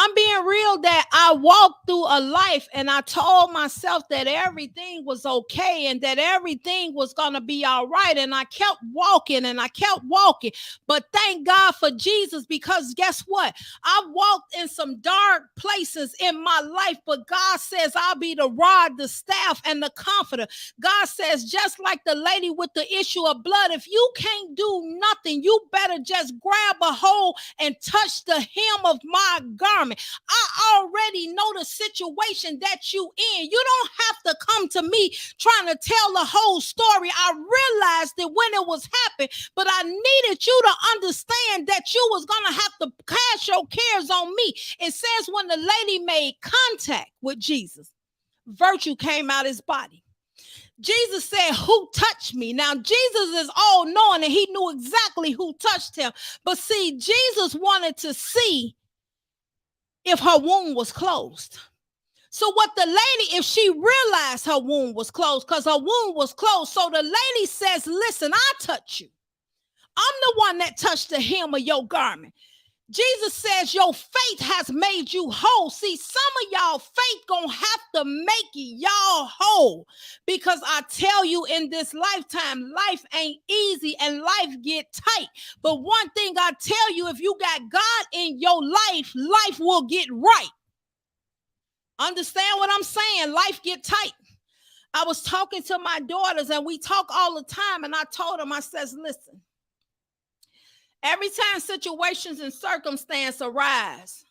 I'm being real that I walked through a life and I told myself that everything was okay and that everything was going to be all right. And I kept walking and I kept walking. But thank God for Jesus, because guess what? I walked in some dark places in my life, but God says I'll be the rod, the staff, and the comforter. God says, just like the lady with the issue of blood, if you can't do nothing, you better just grab a hold and touch the hem of my garment. I already know the situation that you in. You don't have to come to me trying to tell the whole story. I realized it when it was happening, but I needed you to understand that you was going to have to cast your cares on me. It says when the lady made contact with Jesus, virtue came out his body. Jesus said, who touched me? Now, Jesus is all knowing and he knew exactly who touched him. But see, Jesus wanted to see if her wound was closed. So what the lady, if she realized her wound was closed, because her wound was closed, so the lady says, listen, I touch you. I'm the one that touched the hem of your garment. Jesus says your faith has made you whole. See, some of y'all faith gonna have to make y'all whole, because I tell you, in this lifetime, life ain't easy and life get tight. But one thing I tell you, if you got God in your life, life will get right. Understand what I'm saying? Life get tight. I was talking to my daughters and we talk all the time, and I told them, I says, listen, every time situations and circumstances arise,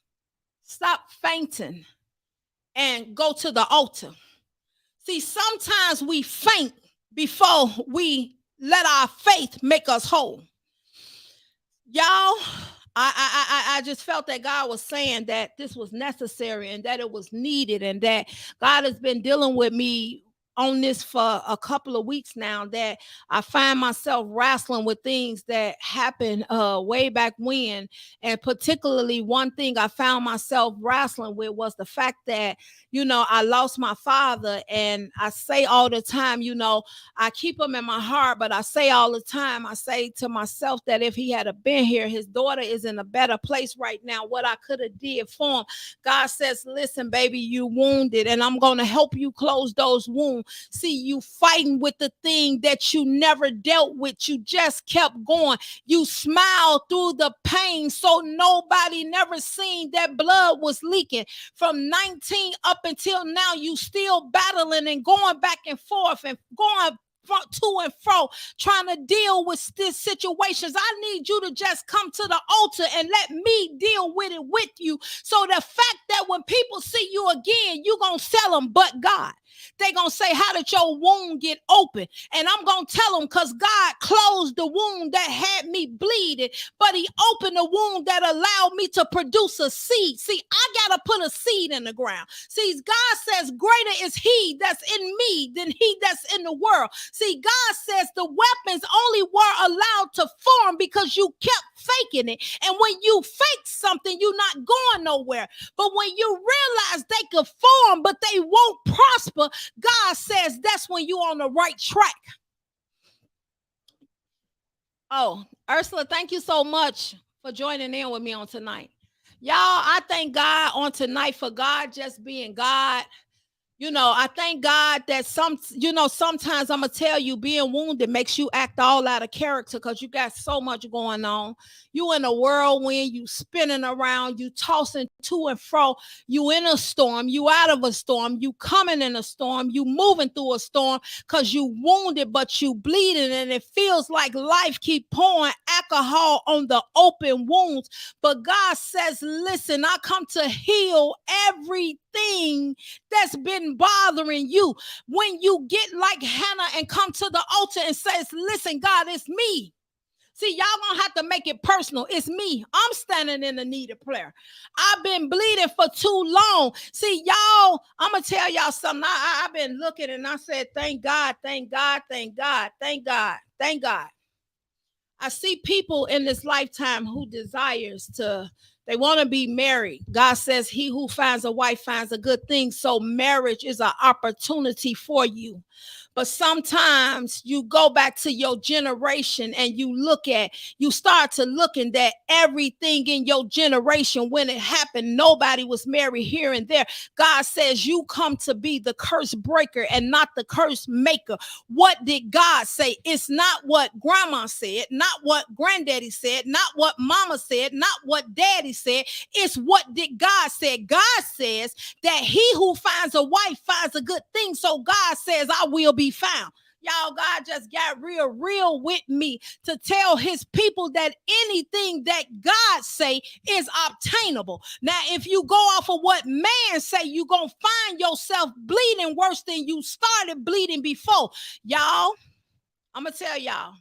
stop fainting and go to the altar. See, sometimes we faint before we let our faith make us whole. Y'all, I just felt that God was saying that this was necessary and that it was needed, and that God has been dealing with me on this for a couple of weeks now, that I find myself wrestling with things that happened way back when. And particularly one thing I found myself wrestling with was the fact that, I lost my father. And I say all the time, I keep him in my heart, but I say all the time, I say to myself that if he had been here, his daughter is in a better place right now. What I could have did for him. God says, listen, baby, you wounded, and I'm going to help you close those wounds. See, you fighting with the thing that you never dealt with. You just kept going. You smiled through the pain, so nobody never seen that blood was leaking. From 19 up until now, you still battling and going back and forth and going to and fro, trying to deal with these situations. I need you to just come to the altar and let me deal with it with you. So the fact that when people see you again, you're going to tell them, but God. They're going to say, how did your wound get open? And I'm going to tell them, because God closed the wound that had me bleeding, but he opened the wound that allowed me to produce a seed. See, I got to put a seed in the ground. See, God says, greater is he that's in me than he that's in the world. See, God says the weapons only were allowed to form because you kept faking it. And when you fake something, you're not going nowhere. But when you realize they could form, but they won't prosper, God says that's when you're on the right track. Oh, Ursula, thank you so much for joining in with me on tonight. Y'all, I thank God on tonight for God just being God. I thank God that sometimes I'm going to tell you, being wounded makes you act all out of character, because you got so much going on. You in a whirlwind, you spinning around, you tossing to and fro. You in a storm, you out of a storm, you coming in a storm, you moving through a storm, because you wounded, but you bleeding, and it feels like life keep pouring alcohol on the open wounds. But God says, listen, I come to heal everything that's been bothering you. When you get like Hannah and come to the altar and says, listen, God, it's me. See, y'all gonna have to make it personal. It's me. I'm standing in the need of prayer. I've been bleeding for too long. See, y'all, I'm gonna tell y'all something. I've been looking and I said, thank God, thank God, thank God, thank God, thank God. I see people in this lifetime who desires to, they want to be married. God says he who finds a wife finds a good thing. So marriage is an opportunity for you. But sometimes you go back to your generation and you start to looking at everything in your generation. When it happened, nobody was married here and there. God says you come to be the curse breaker and not the curse maker. What did God say? It's not what grandma said, not what granddaddy said, not what mama said, not what daddy said. It's what did God say. God says that he who finds a wife finds a good thing. So God says, I will be found. Y'all, God just got real with me to tell his people that anything that God say is obtainable. Now, if you go off of what man say, you're going to find yourself bleeding worse than you started bleeding before. Y'all, I'm going to tell y'all,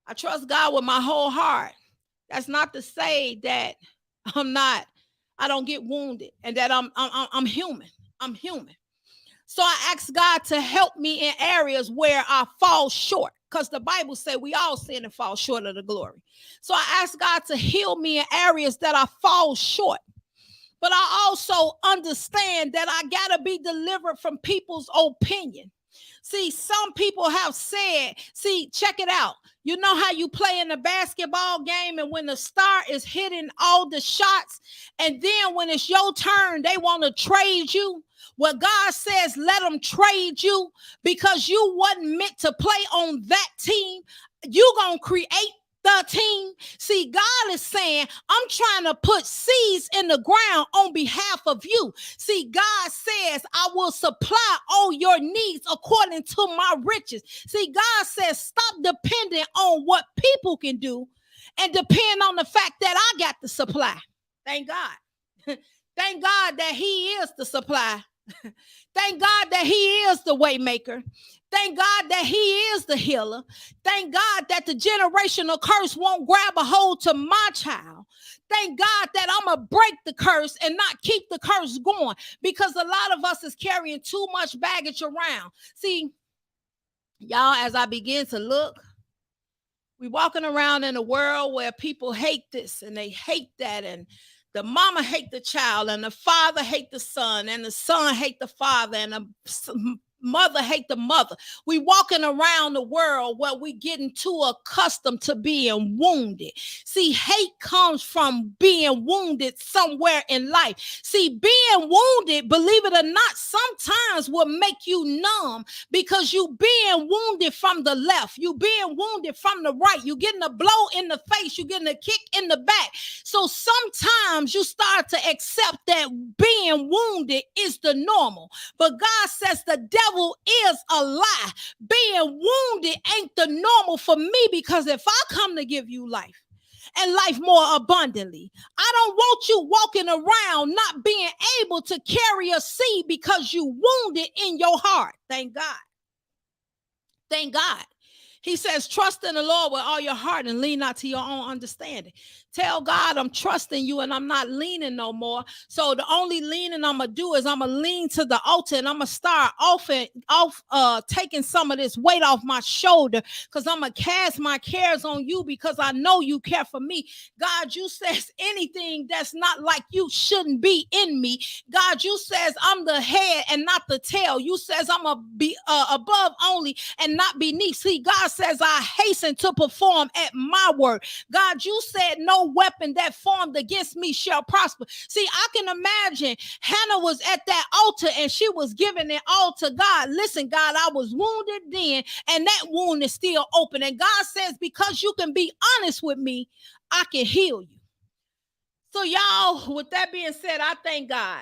I trust God with my whole heart. That's not to say that I don't get wounded and that I'm human. I'm human. So I ask God to help me in areas where I fall short, because the Bible says we all sin and fall short of the glory. So I ask God to heal me in areas that I fall short. But I also understand that I got to be delivered from people's opinion. See, some people have said, check it out. You know how you play in a basketball game and when the star is hitting all the shots, and then when it's your turn, they want to trade you. Well, God says, let them trade you because you wasn't meant to play on that team. You gonna create the team. See, God is saying, I'm trying to put seeds in the ground on behalf of you. See, God says, I will supply all your needs according to my riches. See, God says, stop depending on what people can do and depend on the fact that I got the supply. Thank God. Thank God that he is the supply. Thank God that he is the way maker. Thank God that he is the healer. Thank God that the generational curse won't grab a hold to my child. Thank God that I'm going to break the curse and not keep the curse going, because a lot of us is carrying too much baggage around. See, y'all, as I begin to look, we're walking around in a world where people hate this and they hate that, and the mama hate the child, and the father hate the son, and the son hate the father, and the mother hate the mother. We walking around the world where we getting too accustomed to being wounded. See, hate comes from being wounded somewhere in life. See, being wounded, believe it or not, sometimes will make you numb, because you being wounded from the left, you being wounded from the right, you getting a blow in the face, you getting a kick in the back. So sometimes you start to accept that being wounded is the normal. But God says the devil is a lie. Being wounded ain't the normal for me, because if I come to give you life and life more abundantly, I don't want you walking around not being able to carry a seed because you wounded in your heart. Thank God. Thank God. He says, trust in the Lord with all your heart and lean not to your own understanding. Tell God, I'm trusting you and I'm not leaning no more. So the only leaning I'm going to do is I'm going to lean to the altar, and I'm going to start taking some of this weight off my shoulder, because I'm going to cast my cares on you, because I know you care for me. God, you says anything that's not like you shouldn't be in me. God, you says I'm the head and not the tail. You says I'm going to be above only and not beneath. See, God says I hasten to perform at my word. God, you said no weapon that formed against me shall prosper. See, I can imagine Hannah was at that altar and she was giving it all to God. Listen, God, I was wounded then, and that wound is still open. And God says, because you can be honest with me, I can heal you. So y'all, with that being said, I thank God.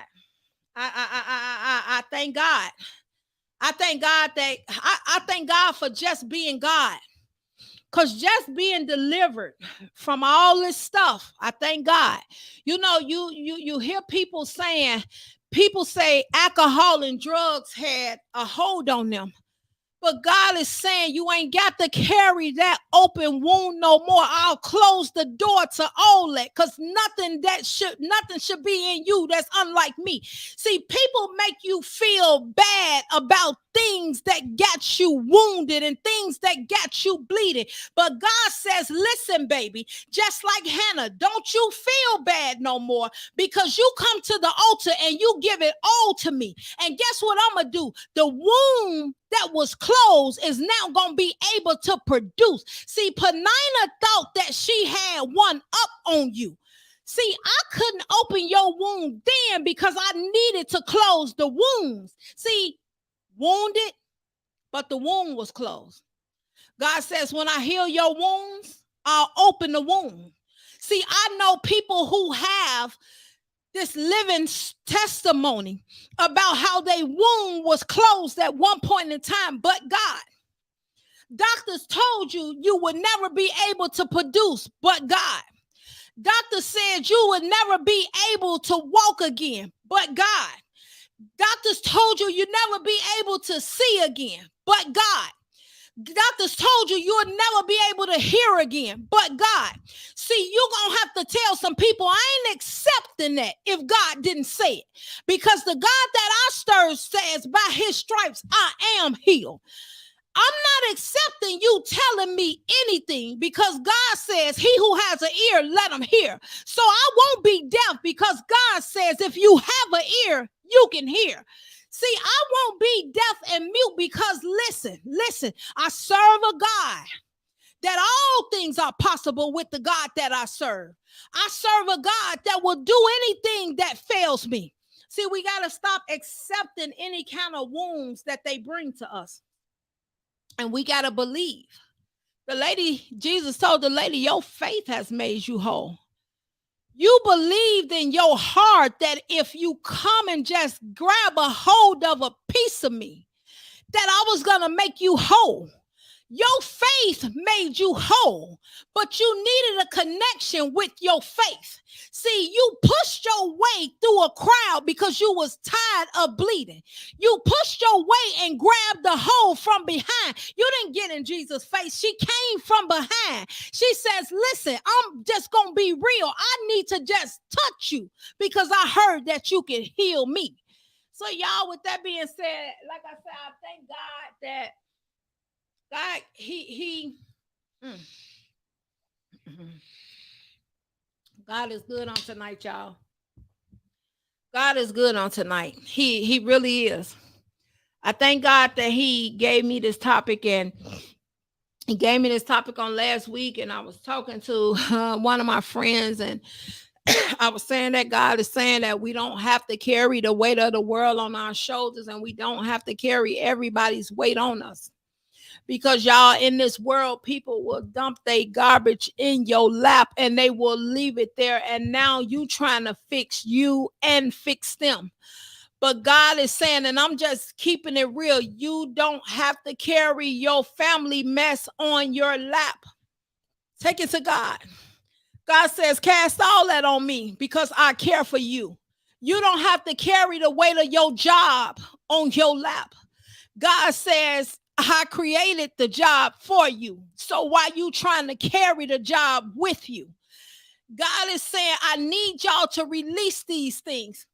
I thank God. I thank God that I thank God for just being God. Because just being delivered from all this stuff, I thank God. You know, you hear people say alcohol and drugs had a hold on them. But God is saying you ain't got to carry that open wound no more. I'll close the door to all that, because nothing should be in you that's unlike me. See, people make you feel bad about things that got you wounded and things that got you bleeding. But God says, listen, baby, just like Hannah, don't you feel bad no more, because you come to the altar and you give it all to me. And guess what I'm going to do? The wound that was closed closed is now going to be able to produce. See, Penina thought that she had one up on you. See, I couldn't open your wound then because I needed to close the wounds. See, wounded, but the wound was closed. God says, when I heal your wounds, I'll open the wound. See, I know people who have this living testimony about how their wound was closed at one point in time, but God. Doctors told you you would never be able to produce, but God. Doctors said you would never be able to walk again, but God. Doctors told you you'd never be able to see again, but God. Doctors told you you would never be able to hear again, but God. See, you're going to have to tell some people, I ain't accepting that if God didn't say it. Because the God that I serve says, by his stripes, I am healed. I'm not accepting you telling me anything because God says, he who has an ear, let him hear. So I won't be deaf because God says, if you have an ear, you can hear. See, I won't be deaf and mute because listen, I serve a God that all things are possible with the God that I serve. I serve a God that will do anything that fails me. See, we got to stop accepting any kind of wounds that they bring to us. And we got to believe. Jesus told the lady, your faith has made you whole. You believed in your heart that if you come and just grab a hold of a piece of me, that I was going to make you whole. Your faith made you whole, but you needed a connection with your faith. See, you pushed your way through a crowd because you was tired of bleeding. You pushed your way and grabbed the hole from behind. You didn't get in Jesus' face. She came from behind. She says, listen, I'm just going to be real. I need to just touch you because I heard that you can heal me. So y'all, with that being said, like I said, I thank God that God, God is good on tonight, y'all. God is good on tonight. He really is. I thank God that he gave me this topic, and he gave me this topic on last week, and I was talking to one of my friends, and I was saying that God is saying that we don't have to carry the weight of the world on our shoulders, and we don't have to carry everybody's weight on us. Because y'all, in this world, people will dump their garbage in your lap and they will leave it there. And now you trying to fix you and fix them. But God is saying, and I'm just keeping it real, you don't have to carry your family mess on your lap. Take it to God. God says, cast all that on me because I care for you. You don't have to carry the weight of your job on your lap. God says, I created the job for you. So why you trying to carry the job with you? God is saying, I need y'all to release these things.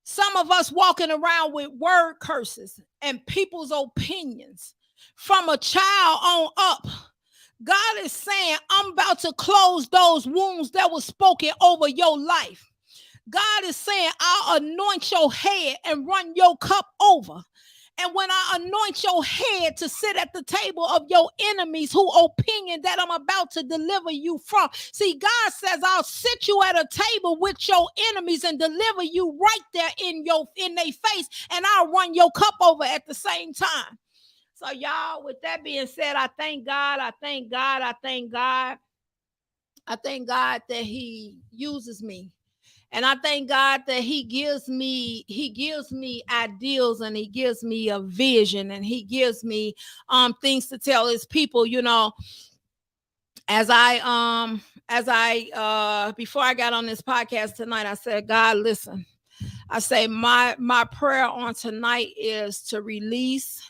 Some of us walking around with word curses and people's opinions from a child on up. God is saying, I'm about to close those wounds that were spoken over your life. God is saying, I'll anoint your head and run your cup over. And when I anoint your head to sit at the table of your enemies who opinion that I'm about to deliver you from. See, God says, I'll sit you at a table with your enemies and deliver you right there in their face. And I'll run your cup over at the same time. So y'all, with that being said, I thank God. I thank God. I thank God. I thank God that he uses me. And I thank God that he gives me ideals, and he gives me a vision, and he gives me things to tell his people, you know. As I before I got on this podcast tonight, I said, God, listen. I say my prayer on tonight is to release,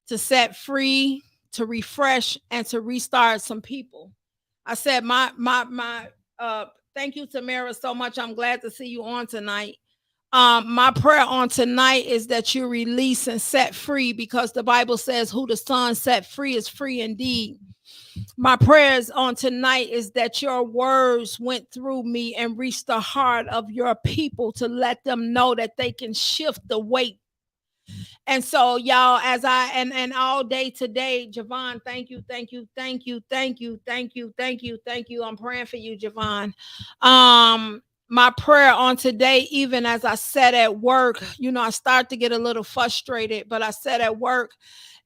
to set free, to refresh, and to restart some people. I said my thank you, Tamara, so much. I'm glad to see you on tonight. My prayer on tonight is that you release and set free, because the Bible says who the Son set free is free indeed. My prayers on tonight is that your words went through me and reached the heart of your people to let them know that they can shift the weight And so y'all, as I and all day today, Javon, thank you, thank you, thank you, thank you, thank you, thank you, thank you. I'm praying for you, Javon. My prayer on today, even as I sat at work, I start to get a little frustrated, but I sat at work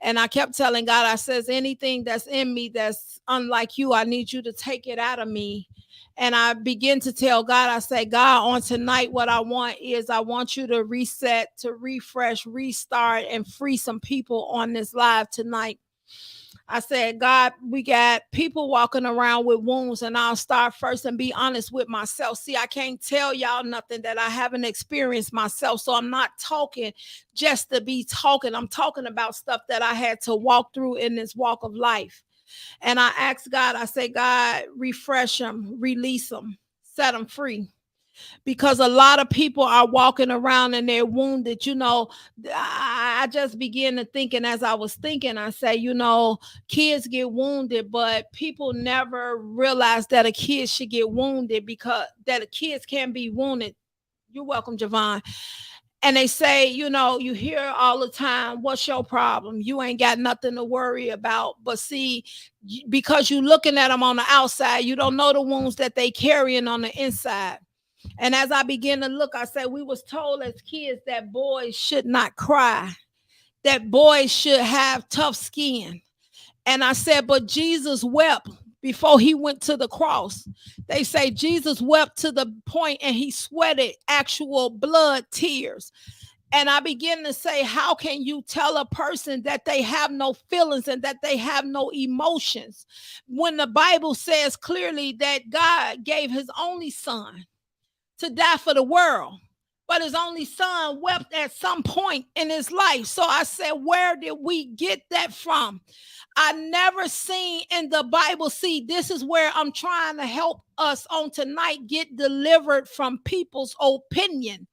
and I kept telling God, I says, anything that's in me that's unlike you, I need you to take it out of me. And I begin to tell God, I say, God, on tonight, what I want is I want you to reset, to refresh, restart, and free some people on this live tonight. I said, God, we got people walking around with wounds, and I'll start first and be honest with myself. See, I can't tell y'all nothing that I haven't experienced myself. So I'm not talking just to be talking. I'm talking about stuff that I had to walk through in this walk of life. And I asked God, I said, God, refresh them, release them, set them free. Because a lot of people are walking around and they're wounded. I just began to think, and as I was thinking, I say, kids get wounded, but people never realize that a kid should get wounded, because that a kids can be wounded. You're welcome, Javon. And they say, you hear all the time, what's your problem? You ain't got nothing to worry about. But see, because you're looking at them on the outside, you don't know the wounds that they carrying on the inside. And as I begin to look, I said, we was told as kids that boys should not cry, that boys should have tough skin. And I said, but Jesus wept before he went to the cross. They say Jesus wept to the point and he sweated actual blood tears. And I begin to say, how can you tell a person that they have no feelings and that they have no emotions when the Bible says clearly that God gave his only son to die for the world? But his only son wept at some point in his life. So I said, where did we get that from? I never seen in the Bible. See, this is where I'm trying to help us on tonight get delivered from people's opinion.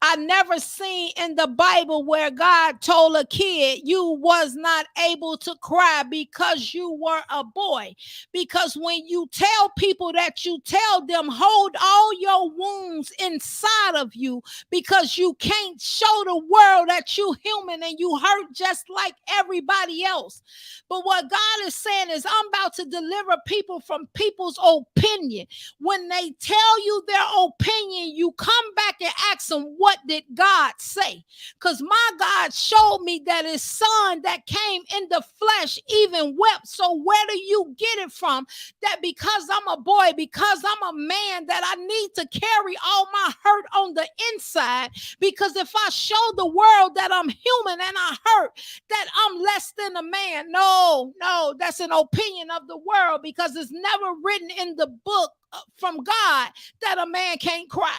I never seen in the Bible where God told a kid you was not able to cry because you were a boy. Because when you tell people that, you tell them hold all your wounds inside of you, because you can't show the world that you human and you hurt just like everybody else. But what God is saying is, I'm about to deliver people from people's opinion. When they tell you their opinion, you come back and ask them, what did God say? Because my God showed me that his son that came in the flesh even wept. So where do you get it from? That because I'm a boy, because I'm a man, that I need to carry all my hurt on the inside? Because if I show the world that I'm human and I hurt, that I'm less than a man. No, that's an opinion of the world, because it's never written in the book from God that a man can't cry.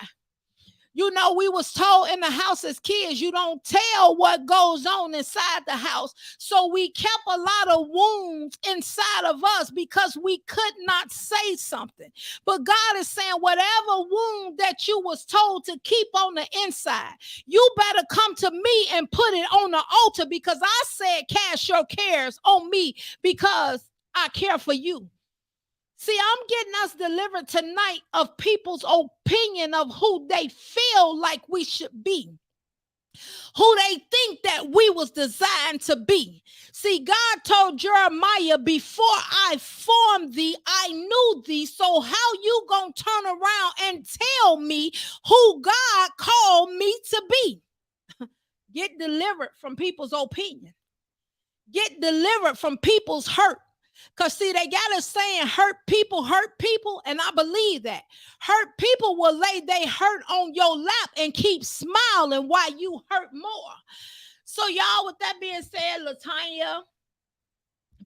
We was told in the house as kids, you don't tell what goes on inside the house. So we kept a lot of wounds inside of us because we could not say something. But God is saying, whatever wound that you was told to keep on the inside, you better come to me and put it on the altar, because I said, cast your cares on me because I care for you. See, I'm getting us delivered tonight of people's opinion of who they feel like we should be, who they think that we was designed to be. See, God told Jeremiah, before I formed thee, I knew thee. So how you gonna turn around and tell me who God called me to be? Get delivered from people's opinion. Get delivered from people's hurt. Because see, they got us saying hurt people, and I believe that. Hurt people will lay they hurt on your lap and keep smiling while you hurt more. So y'all, with that being said, Latanya,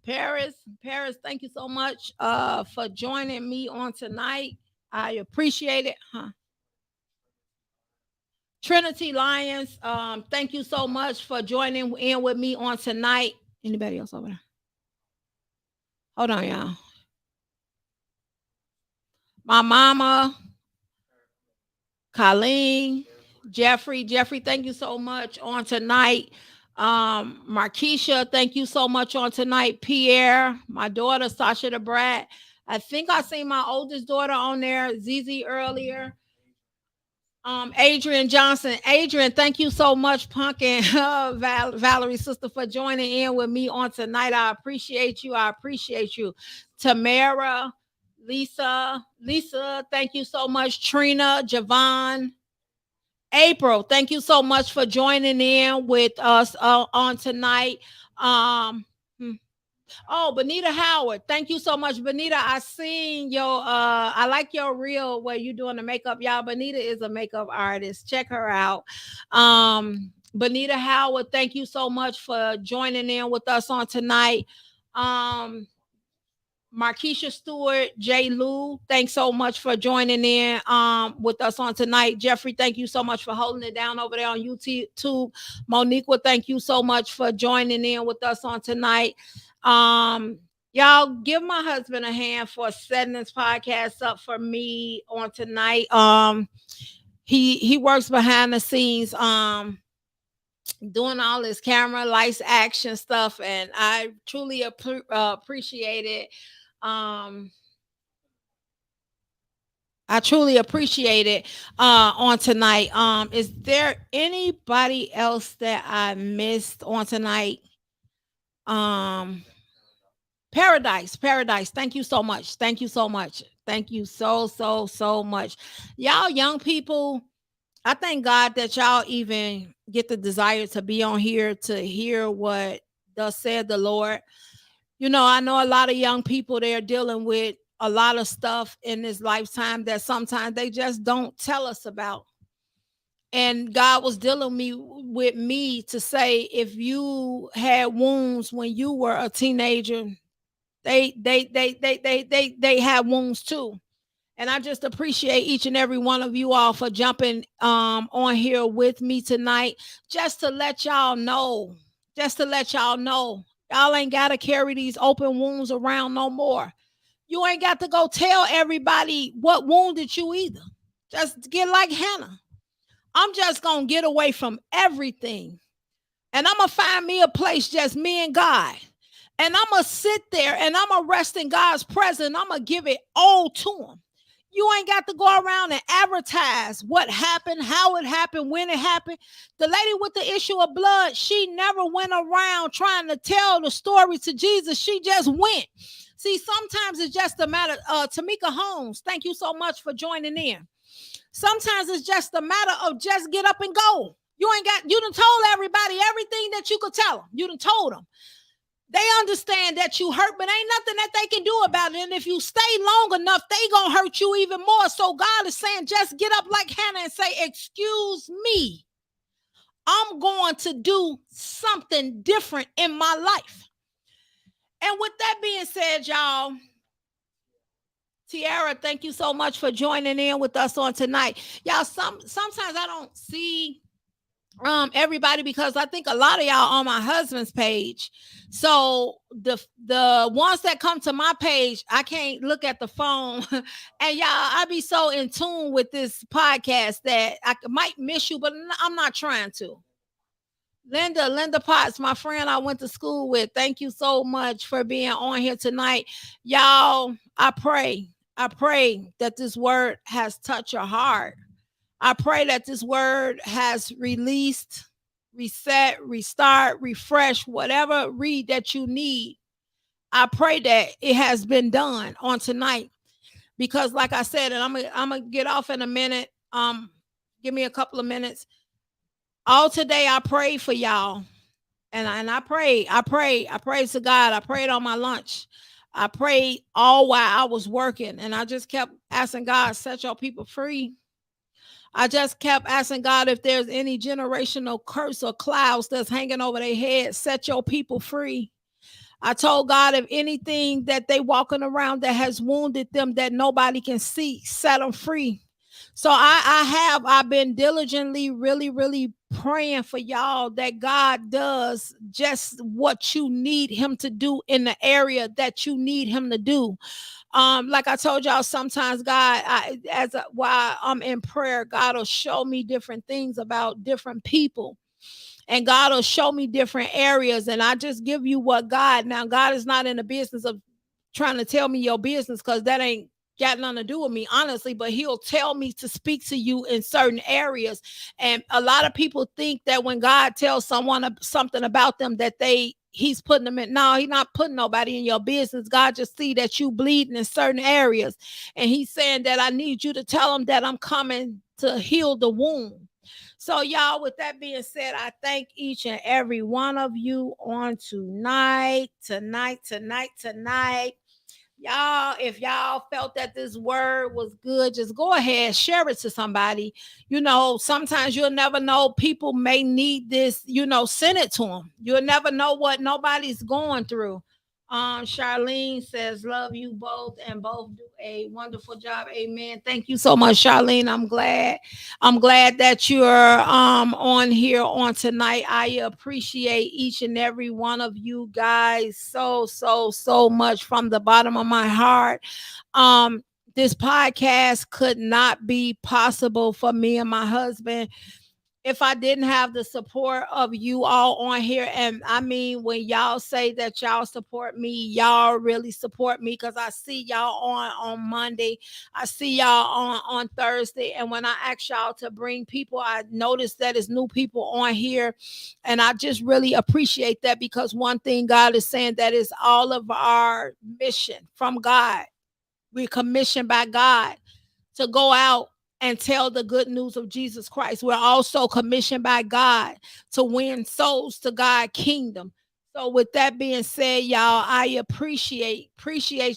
Paris, thank you so much for joining me on tonight. I appreciate it. Trinity Lyons, thank you so much for joining in with me on tonight. Anybody else over there? Hold on, y'all. My mama, Colleen, Jeffrey, thank you so much on tonight. Markeisha, thank you so much on tonight. Pierre, my daughter, Sasha the Brat. I think I seen my oldest daughter on there, Zizi, earlier. Adrian Johnson. Adrian, thank you so much, Pumpkin Valerie sister, for joining in with me on tonight. I appreciate you. I appreciate you. Tamara, Lisa, thank you so much. Trina, Javon, April, thank you so much for joining in with us on tonight. Um, hmm, Oh, Benita Howard. Thank you so much, Benita. I seen your I like your reel where you doing the makeup. Y'all, Benita is a makeup artist. Check her out. Benita Howard, thank you so much for joining in with us on tonight. Um Markeisha Stewart, J. Lou, thanks so much for joining in with us on tonight. Jeffrey, thank you so much for holding it down over there on YouTube. Moniqua, thank you so much for joining in with us on tonight. Y'all give my husband a hand for setting this podcast up for me on tonight. He works behind the scenes, doing all this camera lights action stuff, and I truly appreciate it. um I truly appreciate it on tonight. Is there anybody else that I missed on tonight? um Paradise, thank you so much, thank you so much, thank you so much. Y'all young people, I thank God that y'all even get the desire to be on here to hear what thus said the Lord. You know, I know a lot of young people, they're dealing with a lot of stuff in this lifetime that sometimes they just don't tell us about. And God was dealing with me to say, if you had wounds when you were a teenager, they have wounds too. And I just appreciate each and every one of you all for jumping on here with me tonight, just to let y'all know, just to let y'all know, y'all ain't got to carry these open wounds around no more. You ain't got to go tell everybody what wounded you either. Just get like Hannah. I'm just going to get away from everything. And I'm going to find me a place, just me and God. And I'm going to sit there and I'm going to rest in God's presence. I'm going to give it all to him. You ain't got to go around and advertise what happened, how it happened, when it happened. The lady with the issue of blood, she never went around trying to tell the story to Jesus. She just went. See, sometimes it's just a matter. Tamika Holmes, thank you so much for joining in. Sometimes it's just a matter of just get up and go. You done told everybody everything that you could tell them. You done told them. They understand that you hurt, but ain't nothing that they can do about it. And if you stay long enough, they gonna hurt you even more. So God is saying, just get up like Hannah and say, excuse me, I'm going to do something different in my life. And with that being said, y'all, Tiara, thank you so much for joining in with us on tonight. Y'all, sometimes I don't see everybody, because I think a lot of y'all on my husband's page. So the ones that come to my page, I can't look at the phone. And y'all, I be so in tune with this podcast that I might miss you, but I'm not trying to. Linda Potts, my friend I went to school with, thank you so much for being on here tonight. Y'all, I pray that this word has touched your heart. I pray that this word has released, reset, restart, refresh, whatever read that you need. I pray that it has been done on tonight. Because like I said, and I'm gonna get off in a minute. Give me a couple of minutes. All today I prayed for y'all. And I prayed to God. I prayed on my lunch. I prayed all while I was working. And I just kept asking God, set your people free. I just kept asking God, if there's any generational curse or clouds that's hanging over their head, set your people free. I told God, if anything that they walking around that has wounded them that nobody can see, set them free. So I've been diligently, really praying for y'all that God does just what you need him to do in the area that you need him to do. Like I told y'all, sometimes God, while I'm in prayer, God will show me different things about different people, and God will show me different areas, and I just give you what God. Now, God is not in the business of trying to tell me your business, because that ain't got nothing to do with me, honestly, but he'll tell me to speak to you in certain areas. And a lot of people think that when God tells someone something about them that he's putting them in. No, he's not putting nobody in your business. God just see that you bleeding in certain areas. And he's saying that I need you to tell him that I'm coming to heal the wound. So y'all, with that being said, I thank each and every one of you on tonight. Y'all, if y'all felt that this word was good, just go ahead, share it to somebody. Sometimes you'll never know. People may need this, send it to them. You'll never know what nobody's going through. Charlene says, love you both, and both do a wonderful job. Amen. Thank you so much, Charlene. I'm glad that you're on here on tonight. I appreciate each and every one of you guys so much from the bottom of my heart. This podcast could not be possible for me and my husband if I didn't have the support of you all on here. And I mean, when y'all say that y'all support me, y'all really support me, because I see y'all on Monday. I see y'all on Thursday. And when I ask y'all to bring people, I notice that it's new people on here. And I just really appreciate that, because one thing God is saying, that is all of our mission from God. We're commissioned by God to go out and tell the good news of Jesus Christ. We're also commissioned by God to win souls to God's kingdom. So with that being said, y'all, I appreciate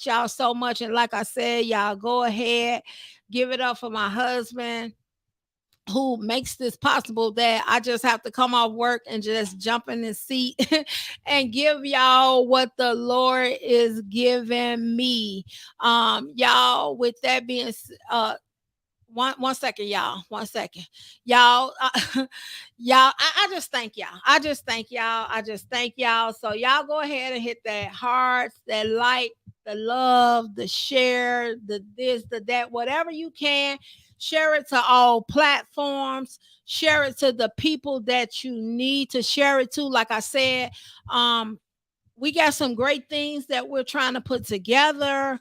y'all so much. And like I said, y'all, go ahead, give it up for my husband, who makes this possible, that I just have to come off work and just jump in the seat and give y'all what the Lord is giving me. Y'all, with that being one second, y'all. 1 second. Y'all, y'all, I just thank y'all. I just thank y'all. So y'all go ahead and hit that hearts, that like, the love, the share, the this, the that, whatever you can. Share it to all platforms. Share it to the people that you need to share it to. Like I said, we got some great things that we're trying to put together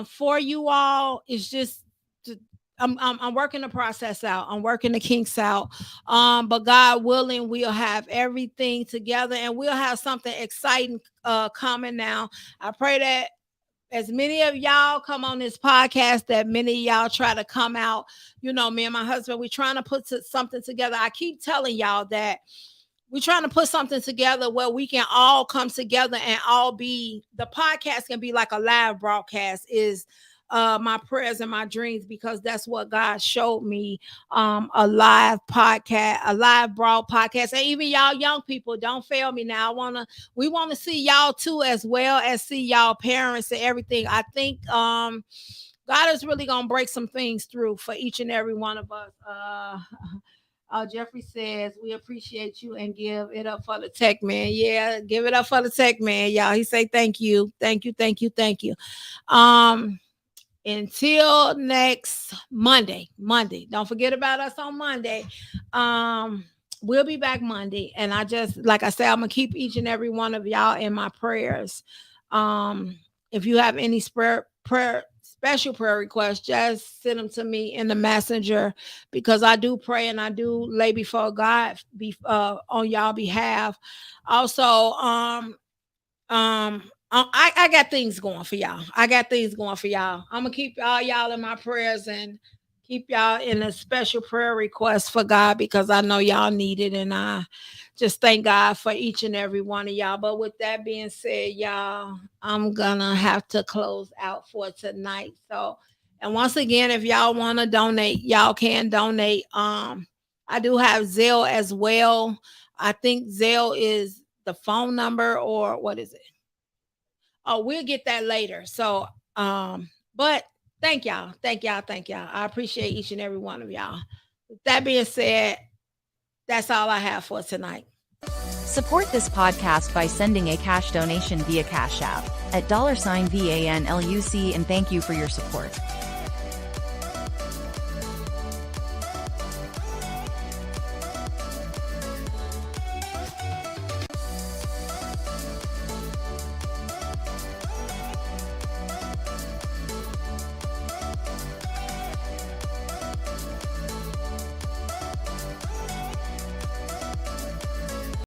for you all. It's just, I'm working the process out. I'm working the kinks out. But God willing, we'll have everything together, and we'll have something exciting coming now. I pray that as many of y'all come on this podcast, that many of y'all try to come out. Me and my husband, we're trying to put something together. I keep telling y'all that we're trying to put something together where we can all come together and the podcast can be like a live broadcast, is my prayers and my dreams, because that's what God showed me. A live podcast, a live broad podcast. And even y'all young people, don't fail me now. We want to see y'all too, as well as see y'all parents and everything. I think God is really gonna break some things through for each and every one of us. Jeffrey says, we appreciate you, and give it up for the tech man. Yeah, give it up for the tech man, y'all. He say thank you. Until next Monday. Don't forget about us on Monday. We'll be back Monday. And like I said, I'm going to keep each and every one of y'all in my prayers. If you have any special prayer requests, just send them to me in the messenger, because I do pray and I do lay before God on y'all behalf. Also, I got things going for y'all. I'm gonna keep all y'all in my prayers and keep y'all in a special prayer request for God, because I know y'all need it, and I just thank God for each and every one of y'all. But with that being said, y'all, I'm gonna have to close out for tonight. So, and once again, if y'all want to donate, y'all can donate. I do have Zelle as well. I think Zelle is the phone number, or what is it? Oh, we'll get that later. So, but thank y'all. I appreciate each and every one of y'all. With that being said, that's all I have for tonight. Support this podcast by sending a cash donation via Cash App at $VANLUC, and thank you for your support.